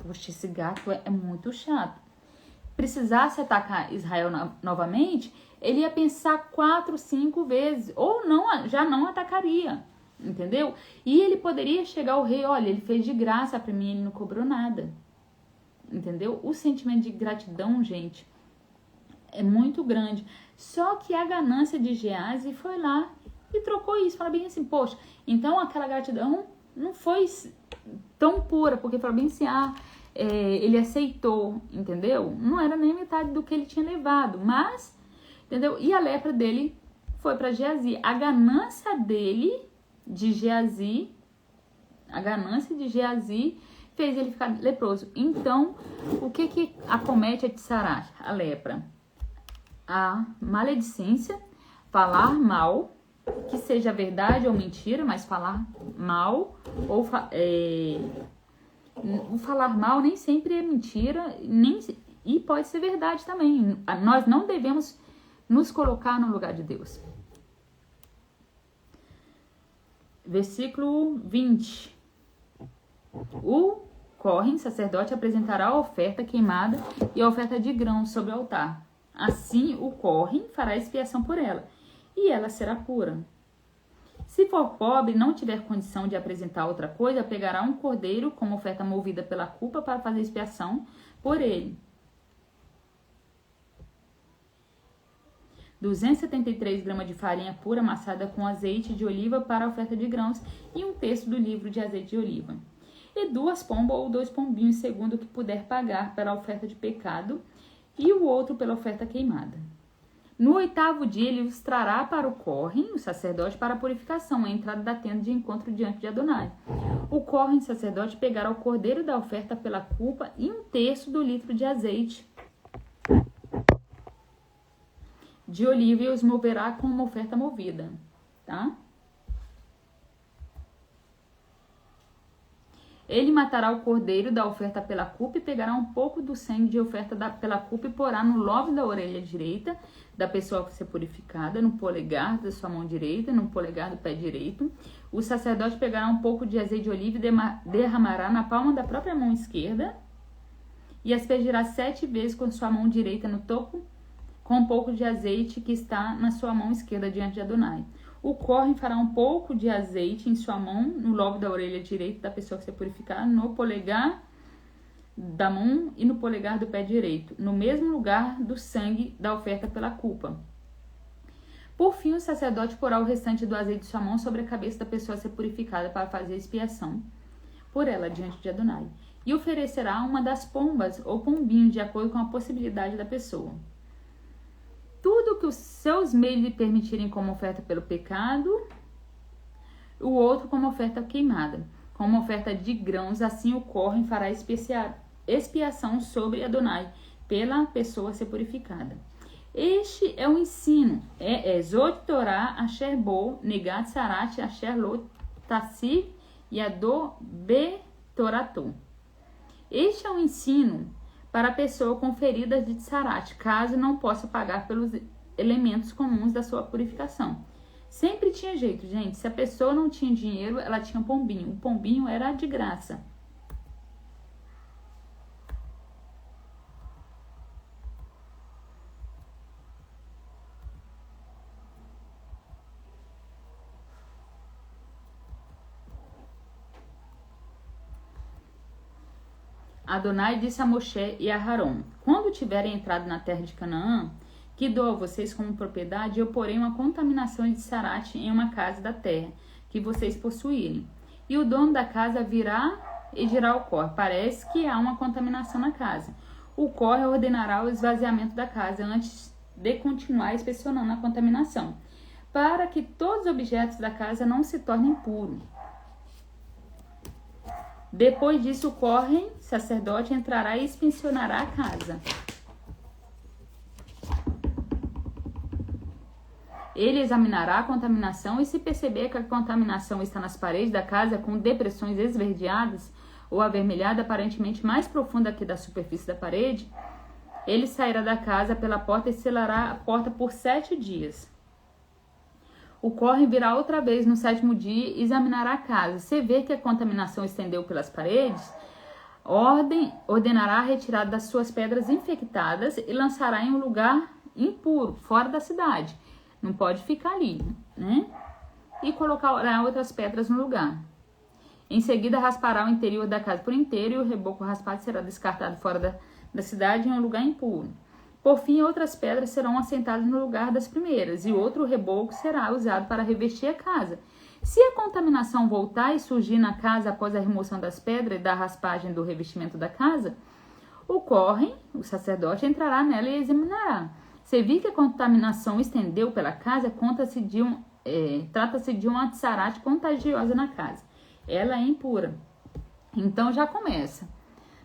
poxa, esse gato é muito chato. precisasse atacar Israel novamente, ele ia pensar 4, 5 vezes, ou não, já não atacaria, entendeu? E ele poderia chegar ao rei, olha, ele fez de graça para mim, ele não cobrou nada, entendeu? O sentimento de gratidão, gente, é muito grande. Só que a ganância de Geazi foi lá e trocou isso, fala bem assim, poxa, então aquela gratidão não foi tão pura, porque fala bem assim, ele aceitou, entendeu? Não era nem metade do que ele tinha levado, mas, entendeu? E a lepra dele foi para Geazi. A ganância de Geazi fez ele ficar leproso. Então, o que acomete a Tsarat, a lepra? A maledicência, falar mal, que seja verdade ou mentira, mas falar mal, ou falar mal nem sempre é mentira, e pode ser verdade também. Nós não devemos nos colocar no lugar de Deus. Versículo 20. O Cohen, sacerdote, apresentará a oferta queimada e a oferta de grãos sobre o altar. Assim, o Cohen fará expiação por ela, e ela será pura. Se for pobre e não tiver condição de apresentar outra coisa, pegará um cordeiro como oferta movida pela culpa para fazer expiação por ele. 273 gramas de farinha pura amassada com azeite de oliva para a oferta de grãos e 1/3 do livro de azeite de oliva. E 2 pombas ou 2 pombinhos, segundo o que puder pagar pela oferta de pecado, e o outro pela oferta queimada. No 8º dia, ele os trará para o Cohen, o sacerdote, para a purificação, a entrada da tenda de encontro diante de Adonai. O Cohen, sacerdote, pegará o cordeiro da oferta pela culpa e 1/3 do litro de azeite de oliva e os moverá com uma oferta movida, tá? Ele matará o cordeiro da oferta pela culpa e pegará um pouco do sangue de oferta pela culpa e porá no lobo da orelha direita da pessoa que ser purificada, no polegar da sua mão direita, no polegar do pé direito. O sacerdote pegará um pouco de azeite de oliva e derramará na palma da própria mão esquerda e aspergirá 7 vezes com sua mão direita no topo, com um pouco de azeite que está na sua mão esquerda diante de Adonai. O Cohen fará um pouco de azeite em sua mão, no lobo da orelha direita da pessoa que se purificar, no polegar da mão e no polegar do pé direito, no mesmo lugar do sangue da oferta pela culpa. Por fim, o sacerdote porá o restante do azeite de sua mão sobre a cabeça da pessoa a ser purificada para fazer expiação por ela diante de Adonai, e oferecerá uma das pombas ou pombinhos de acordo com a possibilidade da pessoa. Tudo que os seus meios lhe permitirem como oferta pelo pecado, o outro como oferta queimada, como oferta de grãos, assim o Cohen fará expiação sobre Adonai, pela pessoa a ser purificada. Este é o ensino, Zot Torah Asher Bo, Negat Sarat Asher Lo Tassir Yado Be Toratu. Este é o ensino para a pessoa com feridas de tsarat, caso não possa pagar pelos elementos comuns da sua purificação. Sempre tinha jeito, gente. Se a pessoa não tinha dinheiro, ela tinha pombinho. O pombinho era de graça. Adonai disse a Moshe e a Aharon: quando tiverem entrado na terra de Canaã, que dou a vocês como propriedade, eu porei uma contaminação de tsarat em uma casa da terra que vocês possuírem. E o dono da casa virá e dirá ao Cohen: parece que há uma contaminação na casa. O Cohen ordenará o esvaziamento da casa antes de continuar inspecionando a contaminação, para que todos os objetos da casa não se tornem puros. Depois disso, o Cohen, sacerdote, entrará e inspecionará a casa. Ele examinará a contaminação e, se perceber que a contaminação está nas paredes da casa com depressões esverdeadas ou avermelhada aparentemente mais profunda que da superfície da parede, ele sairá da casa pela porta e selará a porta por 7 dias. O Cohen virá outra vez no 7º dia e examinará a casa. Se ver que a contaminação estendeu pelas paredes, ordenará a retirada das suas pedras infectadas e lançará em um lugar impuro, fora da cidade. Não pode ficar ali, né? E colocará outras pedras no lugar. Em seguida, raspará o interior da casa por inteiro e o reboco raspado será descartado fora da cidade em um lugar impuro. Por fim, outras pedras serão assentadas no lugar das primeiras e outro reboco será usado para revestir a casa. Se a contaminação voltar e surgir na casa após a remoção das pedras e da raspagem do revestimento da casa, o sacerdote entrará nela e examinará. Se vir que a contaminação estendeu pela casa, trata-se de uma tsarate contagiosa na casa. Ela é impura. Então já começa.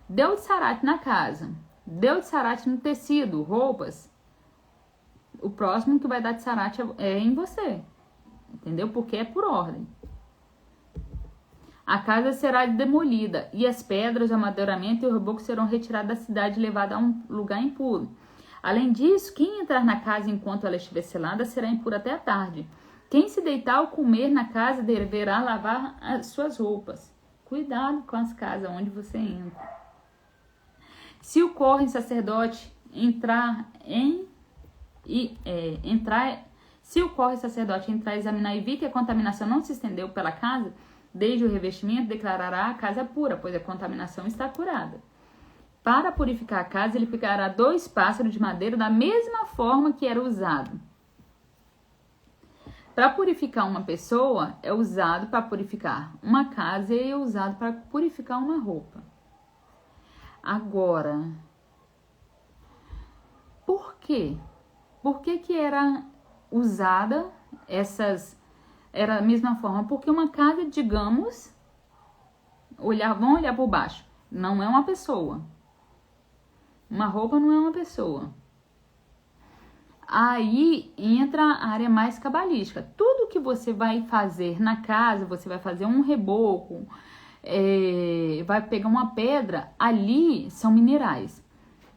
Deu tsarate na casa. Deu tsarate no tecido, roupas. O próximo que vai dar tsarate é em você. Entendeu? Porque é por ordem. A casa será demolida e as pedras, o amadeiramento e o reboco serão retirados da cidade e levados a um lugar impuro. Além disso, quem entrar na casa enquanto ela estiver selada será impuro até a tarde. Quem se deitar ou comer na casa deverá lavar as suas roupas. Cuidado com as casas onde você entra. Se o correm sacerdote entrar e examinar e vir que a contaminação não se estendeu pela casa, desde o revestimento, declarará a casa pura, pois a contaminação está curada. Para purificar a casa, ele pegará 2 pássaros de madeira da mesma forma que era usado. Para purificar uma pessoa, é usado para purificar uma casa e é usado para purificar uma roupa. Agora, por quê? Por que era usada era a mesma forma? Porque uma casa, digamos, vamos olhar por baixo, não é uma pessoa. Uma roupa não é uma pessoa. Aí entra a área mais cabalística. Tudo que você vai fazer na casa, você vai fazer um reboco, vai pegar uma pedra, ali são minerais.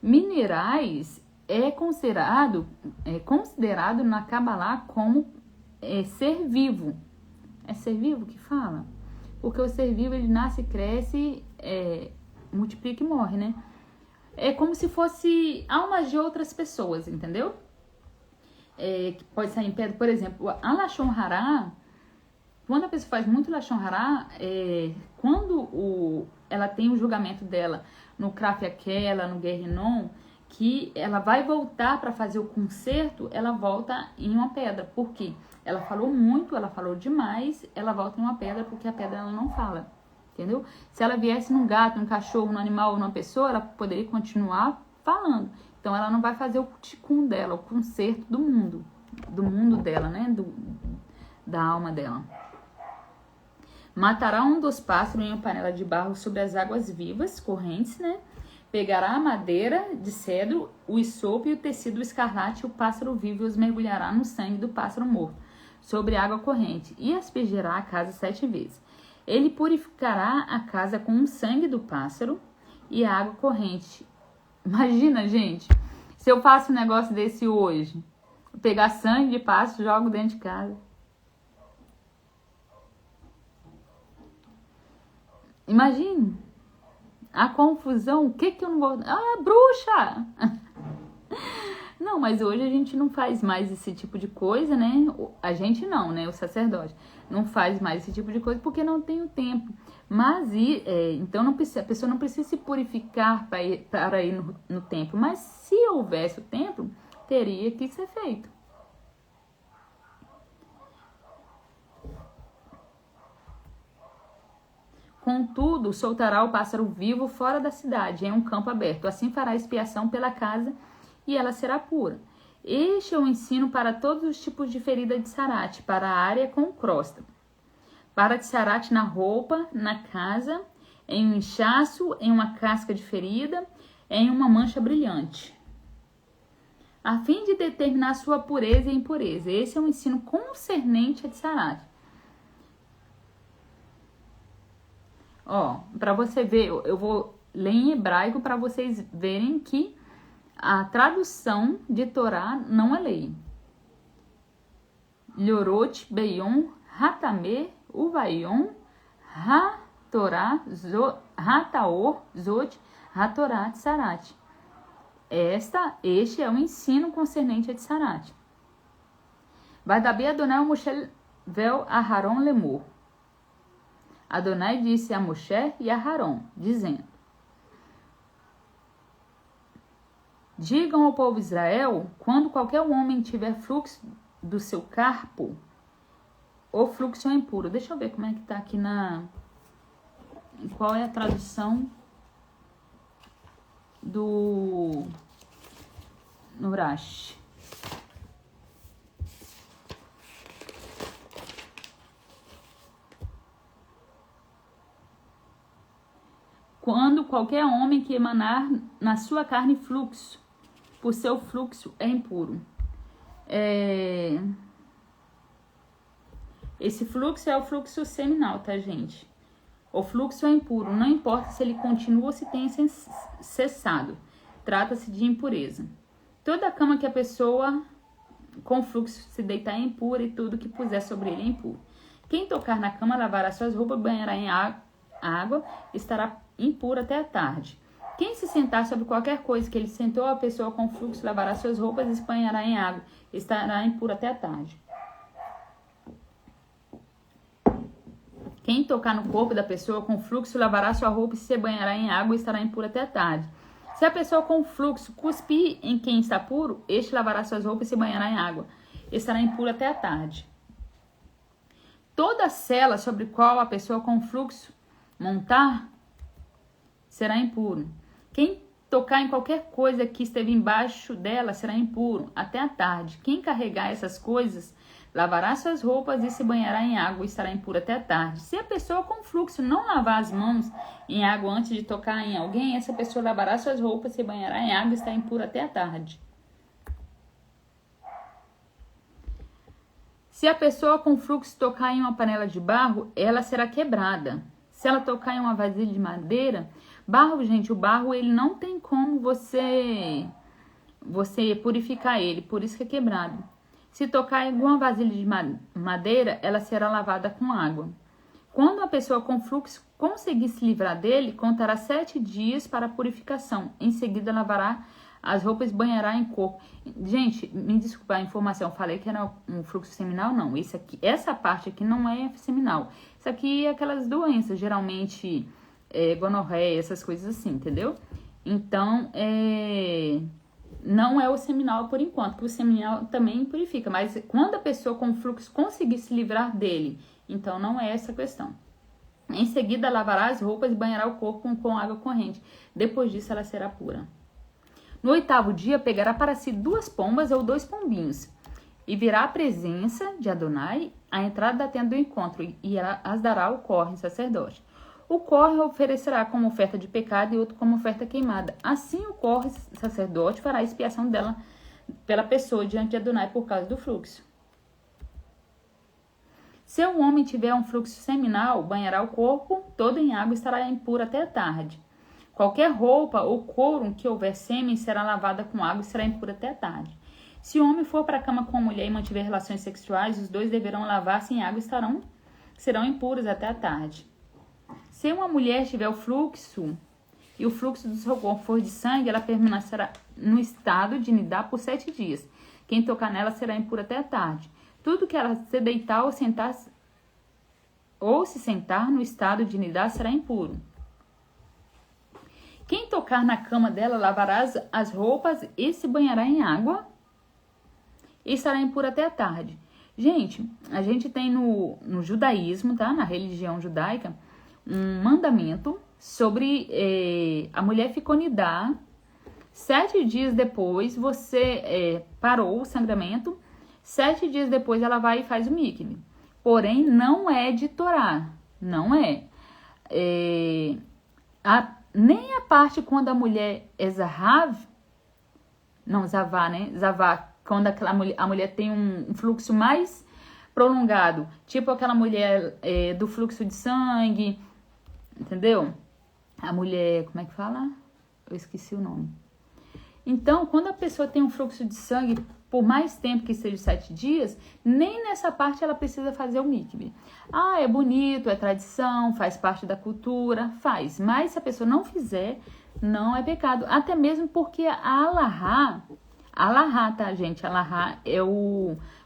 Minerais é considerado na Kabbalah como ser vivo. É ser vivo que fala? Porque o ser vivo, ele nasce, cresce, multiplica e morre, né? É como se fosse almas de outras pessoas, entendeu? Que pode sair em pedra, por exemplo, a Lashon Hará, quando a pessoa faz muito Lashon Hará, quando ela tem o julgamento dela no Kraf Yakela, no Guerrinon, que ela vai voltar para fazer o conserto, ela volta em uma pedra. Por quê? Ela falou muito, ela falou demais, ela volta em uma pedra porque a pedra ela não fala, entendeu? Se ela viesse num gato, num cachorro, num animal ou numa pessoa, ela poderia continuar falando. Então, ela não vai fazer o tikkun dela, o conserto do mundo dela, né? Da alma dela. Matará um dos pássaros em uma panela de barro sobre as águas vivas, correntes, né? Pegará a madeira de cedro, o isopo e o tecido escarlate, o pássaro vivo e os mergulhará no sangue do pássaro morto, sobre a água corrente, e aspergirá a casa 7 vezes. Ele purificará a casa com o sangue do pássaro e a água corrente. Imagina, gente, se eu faço um negócio desse hoje, pegar sangue de pássaro e jogo dentro de casa. Imagine a confusão, o que eu não vou... Ah, bruxa! Não, mas hoje a gente não faz mais esse tipo de coisa, né? A gente não, né? O sacerdote não faz mais esse tipo de coisa porque não tem o tempo. Mas, então, a pessoa não precisa se purificar para ir no templo. Mas se houvesse o templo, teria que ser feito. Contudo, soltará o pássaro vivo fora da cidade, em um campo aberto. Assim fará expiação pela casa e ela será pura. Este é o ensino para todos os tipos de ferida de sarate, para a área com crosta. Para de sarate na roupa, na casa, em um inchaço, em uma casca de ferida, em uma mancha brilhante, a fim de determinar sua pureza e impureza. Esse é um ensino concernente a de sarate. Ó, para você ver, eu vou ler em hebraico para vocês verem que a tradução de Torá não é lei. Lorot Beyon Hatame Uvayon Ha Torá Hataor, Zot, Hatorat, Sarat. Este é o ensino concernente a Tsarat. Vadabi Adonai Moshe vel Aharon lemor. Adonai disse a Moshe e a Aharon, dizendo: digam ao povo de Israel, quando qualquer homem tiver fluxo do seu carpo, o fluxo é impuro. Deixa eu ver como é que tá aqui qual é a tradução do Nurash. Quando qualquer homem que emanar na sua carne fluxo, por seu fluxo é impuro. Esse fluxo é o fluxo seminal, tá, gente? O fluxo é impuro, não importa se ele continua ou se tem cessado. Trata-se de impureza. Toda cama que a pessoa com fluxo se deitar é impura e tudo que puser sobre ele é impuro. Quem tocar na cama lavará suas roupas, banhará em água, estará impuro até a tarde. Quem se sentar sobre qualquer coisa que ele sentou, a pessoa com fluxo lavará suas roupas e se banhará em água, estará impuro até a tarde. Quem tocar no corpo da pessoa com fluxo lavará sua roupa e se banhará em água e estará impuro até a tarde. Se a pessoa com fluxo cuspir em quem está puro, este lavará suas roupas e se banhará em água, estará impuro até a tarde. Toda cela sobre qual a pessoa com fluxo montar será impuro. Quem tocar em qualquer coisa que esteve embaixo dela será impuro até a tarde. Quem carregar essas coisas lavará suas roupas e se banhará em água e estará impuro até a tarde. Se a pessoa com fluxo não lavar as mãos em água antes de tocar em alguém, essa pessoa lavará suas roupas, se banhará em água e estará impuro até a tarde. Se a pessoa com fluxo tocar em uma panela de barro, ela será quebrada. Se ela tocar em uma vasilha de madeira, barro, gente, o barro ele não tem como você purificar ele, por isso que é quebrado. Se tocar em alguma vasilha de madeira, ela será lavada com água. Quando a pessoa com fluxo conseguir se livrar dele, contará 7 dias para a purificação. Em seguida, lavará as roupas e banhará em corpo. Gente, me desculpa a informação, falei que era um fluxo seminal, não. Essa parte aqui não é seminal. Isso aqui é aquelas doenças, geralmente gonorreia, essas coisas assim, entendeu? Então, não é o seminal por enquanto, porque o seminal também purifica. Mas quando a pessoa com fluxo conseguir se livrar dele, então não é essa a questão. Em seguida, lavará as roupas e banhará o corpo com água corrente. Depois disso, ela será pura. No 8º dia, pegará para si 2 pombas ou 2 pombinhos, e virá à presença de Adonai à entrada da tenda do encontro, e as dará ao Corre, sacerdote. O Corre oferecerá como oferta de pecado e outro como oferta queimada. Assim, o Corre, sacerdote, fará a expiação dela pela pessoa diante de Adonai por causa do fluxo. Se o homem tiver um fluxo seminal, banhará o corpo todo em água e estará impuro até a tarde. Qualquer roupa ou couro que houver sêmen será lavada com água e será impura até a tarde. Se o homem for para a cama com a mulher e mantiver relações sexuais, os dois deverão lavar-se em água e serão impuros até a tarde. Se uma mulher tiver o fluxo e o fluxo do seu corpo for de sangue, ela permanecerá no estado de nidá por 7 dias. Quem tocar nela será impuro até a tarde. Tudo que ela se deitar ou se sentar no estado de nidá será impuro. Quem tocar na cama dela lavará as roupas e se banhará em água e estará impuro até a tarde. Gente, a gente tem no judaísmo, tá? Na religião judaica, um mandamento sobre a mulher ficou nidá. 7 dias depois você parou o sangramento. 7 dias depois ela vai e faz o mikve. Porém, não é de Torá. Não é. Nem a parte quando a mulher é zahav, não, zavá, né? Zavá, quando a mulher tem um fluxo mais prolongado, tipo aquela mulher do fluxo de sangue, entendeu? A mulher, como é que fala? Eu esqueci o nome. Então, quando a pessoa tem um fluxo de sangue por mais tempo que seja 7 dias, nem nessa parte ela precisa fazer o mikve. Ah, é bonito, é tradição, faz parte da cultura, faz. Mas se a pessoa não fizer, não é pecado. Até mesmo porque a alahá, tá, gente? Alahá é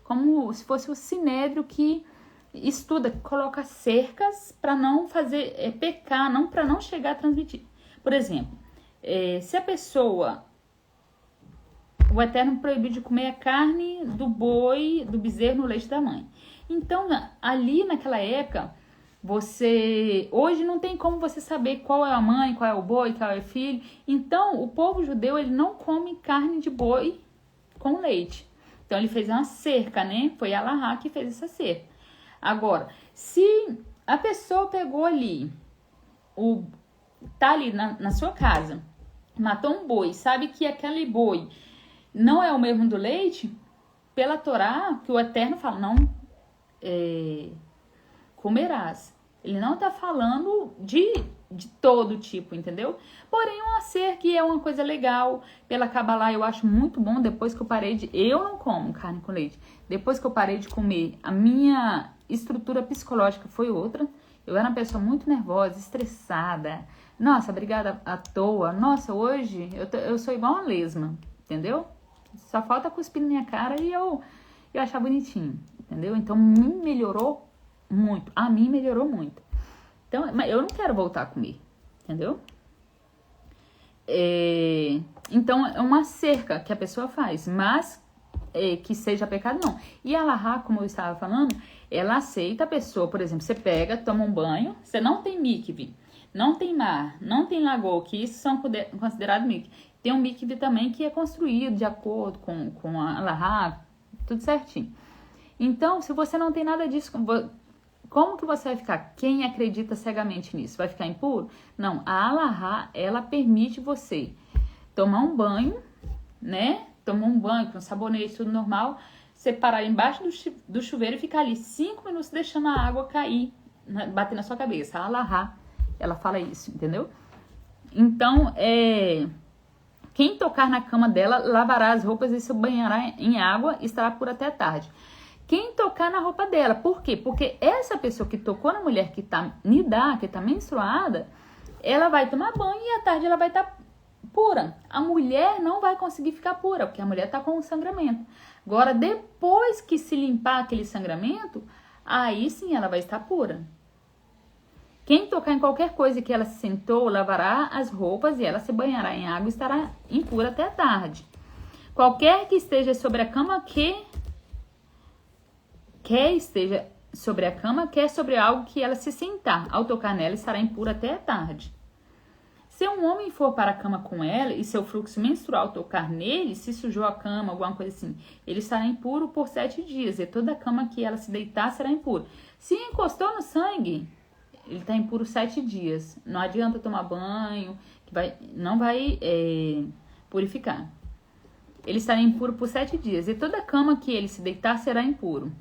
como se fosse o sinédrio que estuda, coloca cercas para não fazer pecar, não para não chegar a transmitir. Por exemplo, se a pessoa, o Eterno proibiu de comer a carne do boi, do bezerro no leite da mãe. Então, ali naquela época, hoje não tem como você saber qual é a mãe, qual é o boi, qual é o filho. Então, o povo judeu, ele não come carne de boi com leite. Então, ele fez uma cerca, né? Foi Alahá que fez essa cerca. Agora, se a pessoa pegou ali, tá ali na sua casa, matou um boi, sabe que aquele boi não é o mesmo do leite, pela Torá, que o Eterno fala, não comerás. Ele não tá falando de todo tipo, entendeu? Porém, uma cerca é uma coisa legal. Pela Kabbalah, eu acho muito bom. Depois que eu parei eu não como carne com leite. Depois que eu parei de comer, a minha estrutura psicológica foi outra. Eu era uma pessoa muito nervosa, estressada. Nossa, brigada à toa. Nossa, hoje eu sou igual uma lesma, entendeu? Só falta cuspir na minha cara e eu achar bonitinho, entendeu? Então, me melhorou muito. A mim melhorou muito. Então, mas eu não quero voltar a comer, entendeu? Então, é uma cerca que a pessoa faz, mas que seja pecado, não. E a Alahá, como eu estava falando, ela aceita a pessoa, por exemplo, você pega, toma um banho, você não tem mikve, não tem mar, não tem lagoa, que isso são considerados mikve. Tem um mikve também que é construído de acordo com a Alahá, tudo certinho. Então, se você não tem nada disso, como que você vai ficar? Quem acredita cegamente nisso? Vai ficar impuro? Não, a Alahá, ela permite você tomar um banho, né? Tomar um banho com sabonete, tudo normal, separar embaixo do chuveiro e ficar ali 5 minutos deixando a água cair, bater na sua cabeça. A Alahá, ela fala isso, entendeu? Então, quem tocar na cama dela, lavará as roupas e se banhará em água e estará pura até tarde. Quem tocar na roupa dela. Por quê? Porque essa pessoa que tocou na mulher que tá nidá, que tá menstruada, ela vai tomar banho e à tarde ela vai estar pura. A mulher não vai conseguir ficar pura, porque a mulher tá com sangramento. Agora, depois que se limpar aquele sangramento, aí sim ela vai estar pura. Quem tocar em qualquer coisa que ela se sentou, lavará as roupas e ela se banhará em água e estará impura até a tarde. Qualquer que esteja sobre a cama quer esteja sobre a cama, quer sobre algo que ela se sentar. Ao tocar nela, estará impura até a tarde. Se um homem for para a cama com ela e seu fluxo menstrual tocar nele, se sujou a cama, alguma coisa assim, ele estará impuro por 7 dias. E toda a cama que ela se deitar será impura. Se encostou no sangue, ele está impuro 7 dias. Não adianta tomar banho, não vai purificar. Ele estará impuro por 7 dias. E toda a cama que ele se deitar será impuro.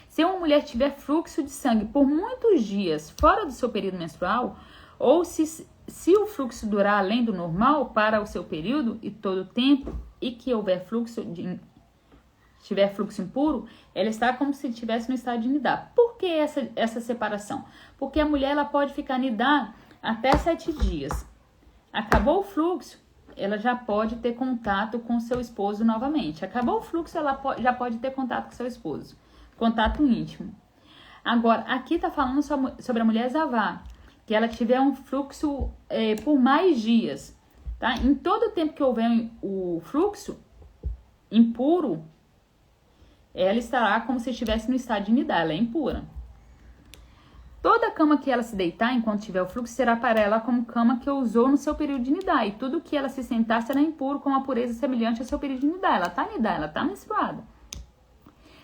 Se uma mulher tiver fluxo de sangue por muitos dias fora do seu período menstrual, ou se o fluxo durar além do normal para o seu período e todo o tempo, e que tiver fluxo impuro, ela está como se estivesse no estado de nidá. Por que essa separação? Porque a mulher ela pode ficar nidá até 7 dias. Acabou o fluxo, ela já pode ter contato com seu esposo novamente. Acabou o fluxo, ela já pode ter contato com seu esposo. Contato íntimo. Agora, aqui está falando sobre a mulher zavá, que ela tiver um fluxo por mais dias, tá? Em todo o tempo que houver o fluxo impuro, ela estará como se estivesse no estado de nidá, ela é impura. Toda cama que ela se deitar enquanto tiver o fluxo será para ela como cama que usou no seu período de nidá, e tudo que ela se sentar será impuro com uma pureza semelhante ao seu período de nidá. Ela está nidá, ela está menstruada.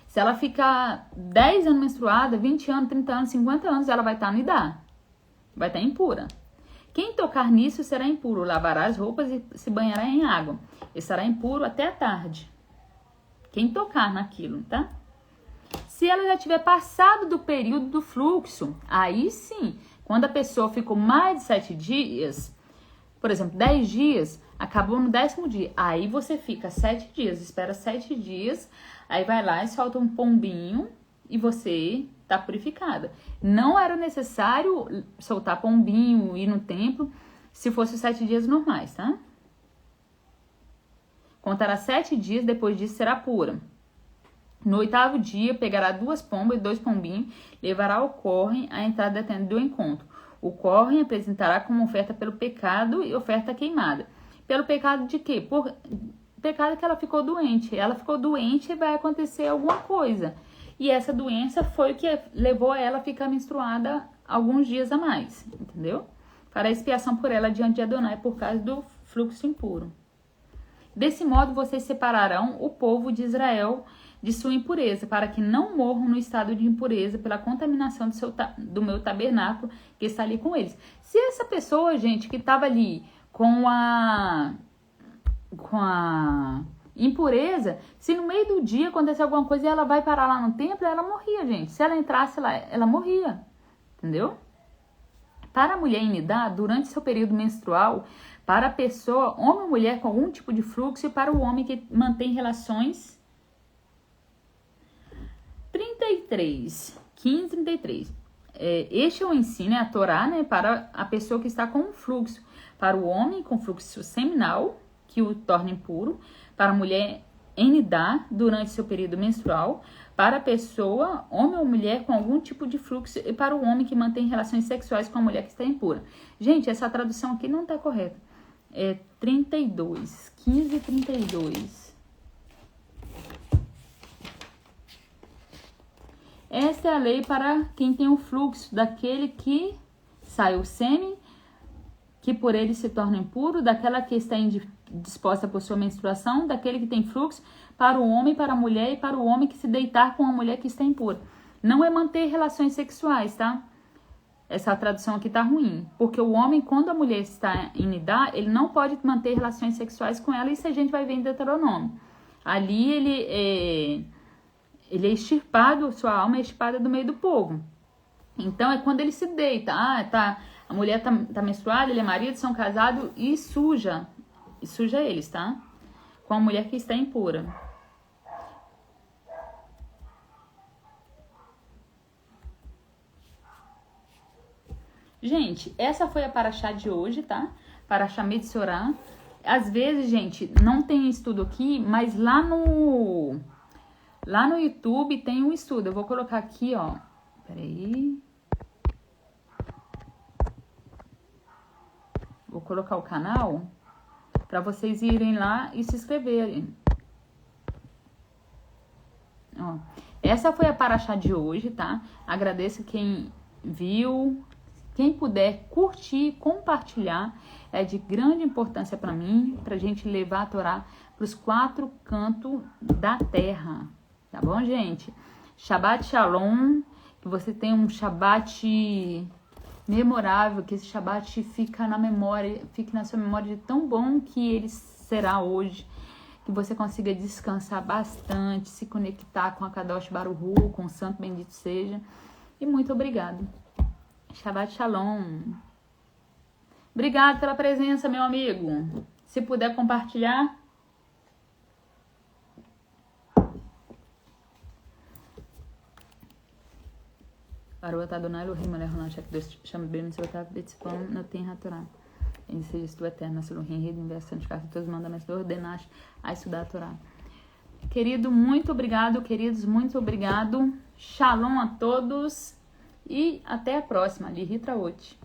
Se ela ficar 10 anos menstruada, 20 anos, 30 anos, 50 anos, ela vai estar nidá. Vai estar impura. Quem tocar nisso será impuro. Lavará as roupas e se banhará em água. Estará impuro até a tarde. Quem tocar naquilo, tá? Se ela já tiver passado do período do fluxo, aí sim, quando a pessoa ficou mais de 7 dias, por exemplo, 10 dias, Acabou no 10º dia. Aí você fica 7 dias, espera 7 dias, aí vai lá e solta um pombinho e você tá purificada. Não era necessário soltar pombinho, ir no templo, se fosse os 7 dias normais, tá? Contará 7 dias, depois disso será pura. No 8º dia, pegará 2 pombas e 2 pombinhos, levará ao correm à entrada da tenda do encontro. O correm apresentará como oferta pelo pecado e oferta queimada. Pelo pecado de quê? Por pecado que ela ficou doente. Ela ficou doente e vai acontecer alguma coisa. E essa doença foi o que levou ela a ficar menstruada alguns dias a mais, entendeu? Para a expiação por ela diante de Adonai por causa do fluxo impuro. Desse modo, vocês separarão o povo de Israel de sua impureza, para que não morram no estado de impureza pela contaminação do meu tabernáculo que está ali com eles. Se essa pessoa, gente, que estava ali com a impureza, se no meio do dia acontecer alguma coisa e ela vai parar lá no templo, ela morria, gente. Se ela entrasse lá, ela morria, entendeu? Para a mulher em Nidá, durante seu período menstrual, para a pessoa, homem ou mulher com algum tipo de fluxo, e para o homem que mantém relações. 15:33. Este é o ensino, é a Torá, né, para a pessoa que está com um fluxo. Para o homem com fluxo seminal, que o torna impuro. Para a mulher em Nidá, durante seu período menstrual. Para a pessoa, homem ou mulher com algum tipo de fluxo. E para o homem que mantém relações sexuais com a mulher que está impura. Gente, essa tradução aqui não está correta. 15:32. Esta é a lei para quem tem o fluxo, daquele que sai o sêmen, que por ele se torna impuro, daquela que está indisposta por sua menstruação, daquele que tem fluxo, para o homem, para a mulher e para o homem que se deitar com a mulher que está impura. Não é manter relações sexuais, tá? Essa tradução aqui tá ruim, porque o homem, quando a mulher está em Nidá, ele não pode manter relações sexuais com ela, isso a gente vai ver em Deuteronômio. Ali ele é extirpado, sua alma é extirpada do meio do povo. Então é quando ele se deita, a mulher tá menstruada, ele é marido, são casados e suja eles, tá? Com a mulher que está impura. Gente, essa foi a paraxá de hoje, tá? Paraxá Metzorah. Às vezes, gente, não tem estudo aqui, mas lá no YouTube tem um estudo. Eu vou colocar aqui, ó. Peraí. Vou colocar o canal para vocês irem lá e se inscreverem. Ó, essa foi a paraxá de hoje, tá? Agradeço quem viu. Quem puder curtir, compartilhar, é de grande importância para mim, para a gente levar a Torá para os 4 cantos da terra. Tá bom, gente? Shabbat Shalom, que você tenha um Shabbat memorável, que esse Shabbat fique na sua memória de tão bom que ele será hoje, que você consiga descansar bastante, se conectar com a Kadosh Baruch Hu, com o Santo Bendito Seja. E muito obrigado. Shabbat Shalom. Obrigado pela presença, meu amigo. Se puder compartilhar. Baruch Adonai Elohim melech haolam shekdosh sham ben mitzvotav betzipon noten hatorá. Ele seja tu eterno, Elohim, rei do universo, santificado todos os mandamentos do ordenaste a estudar a Torá. Querido, muito obrigado. Queridos, muito obrigado. Shalom a todos. E até a próxima, Lihitra Ot.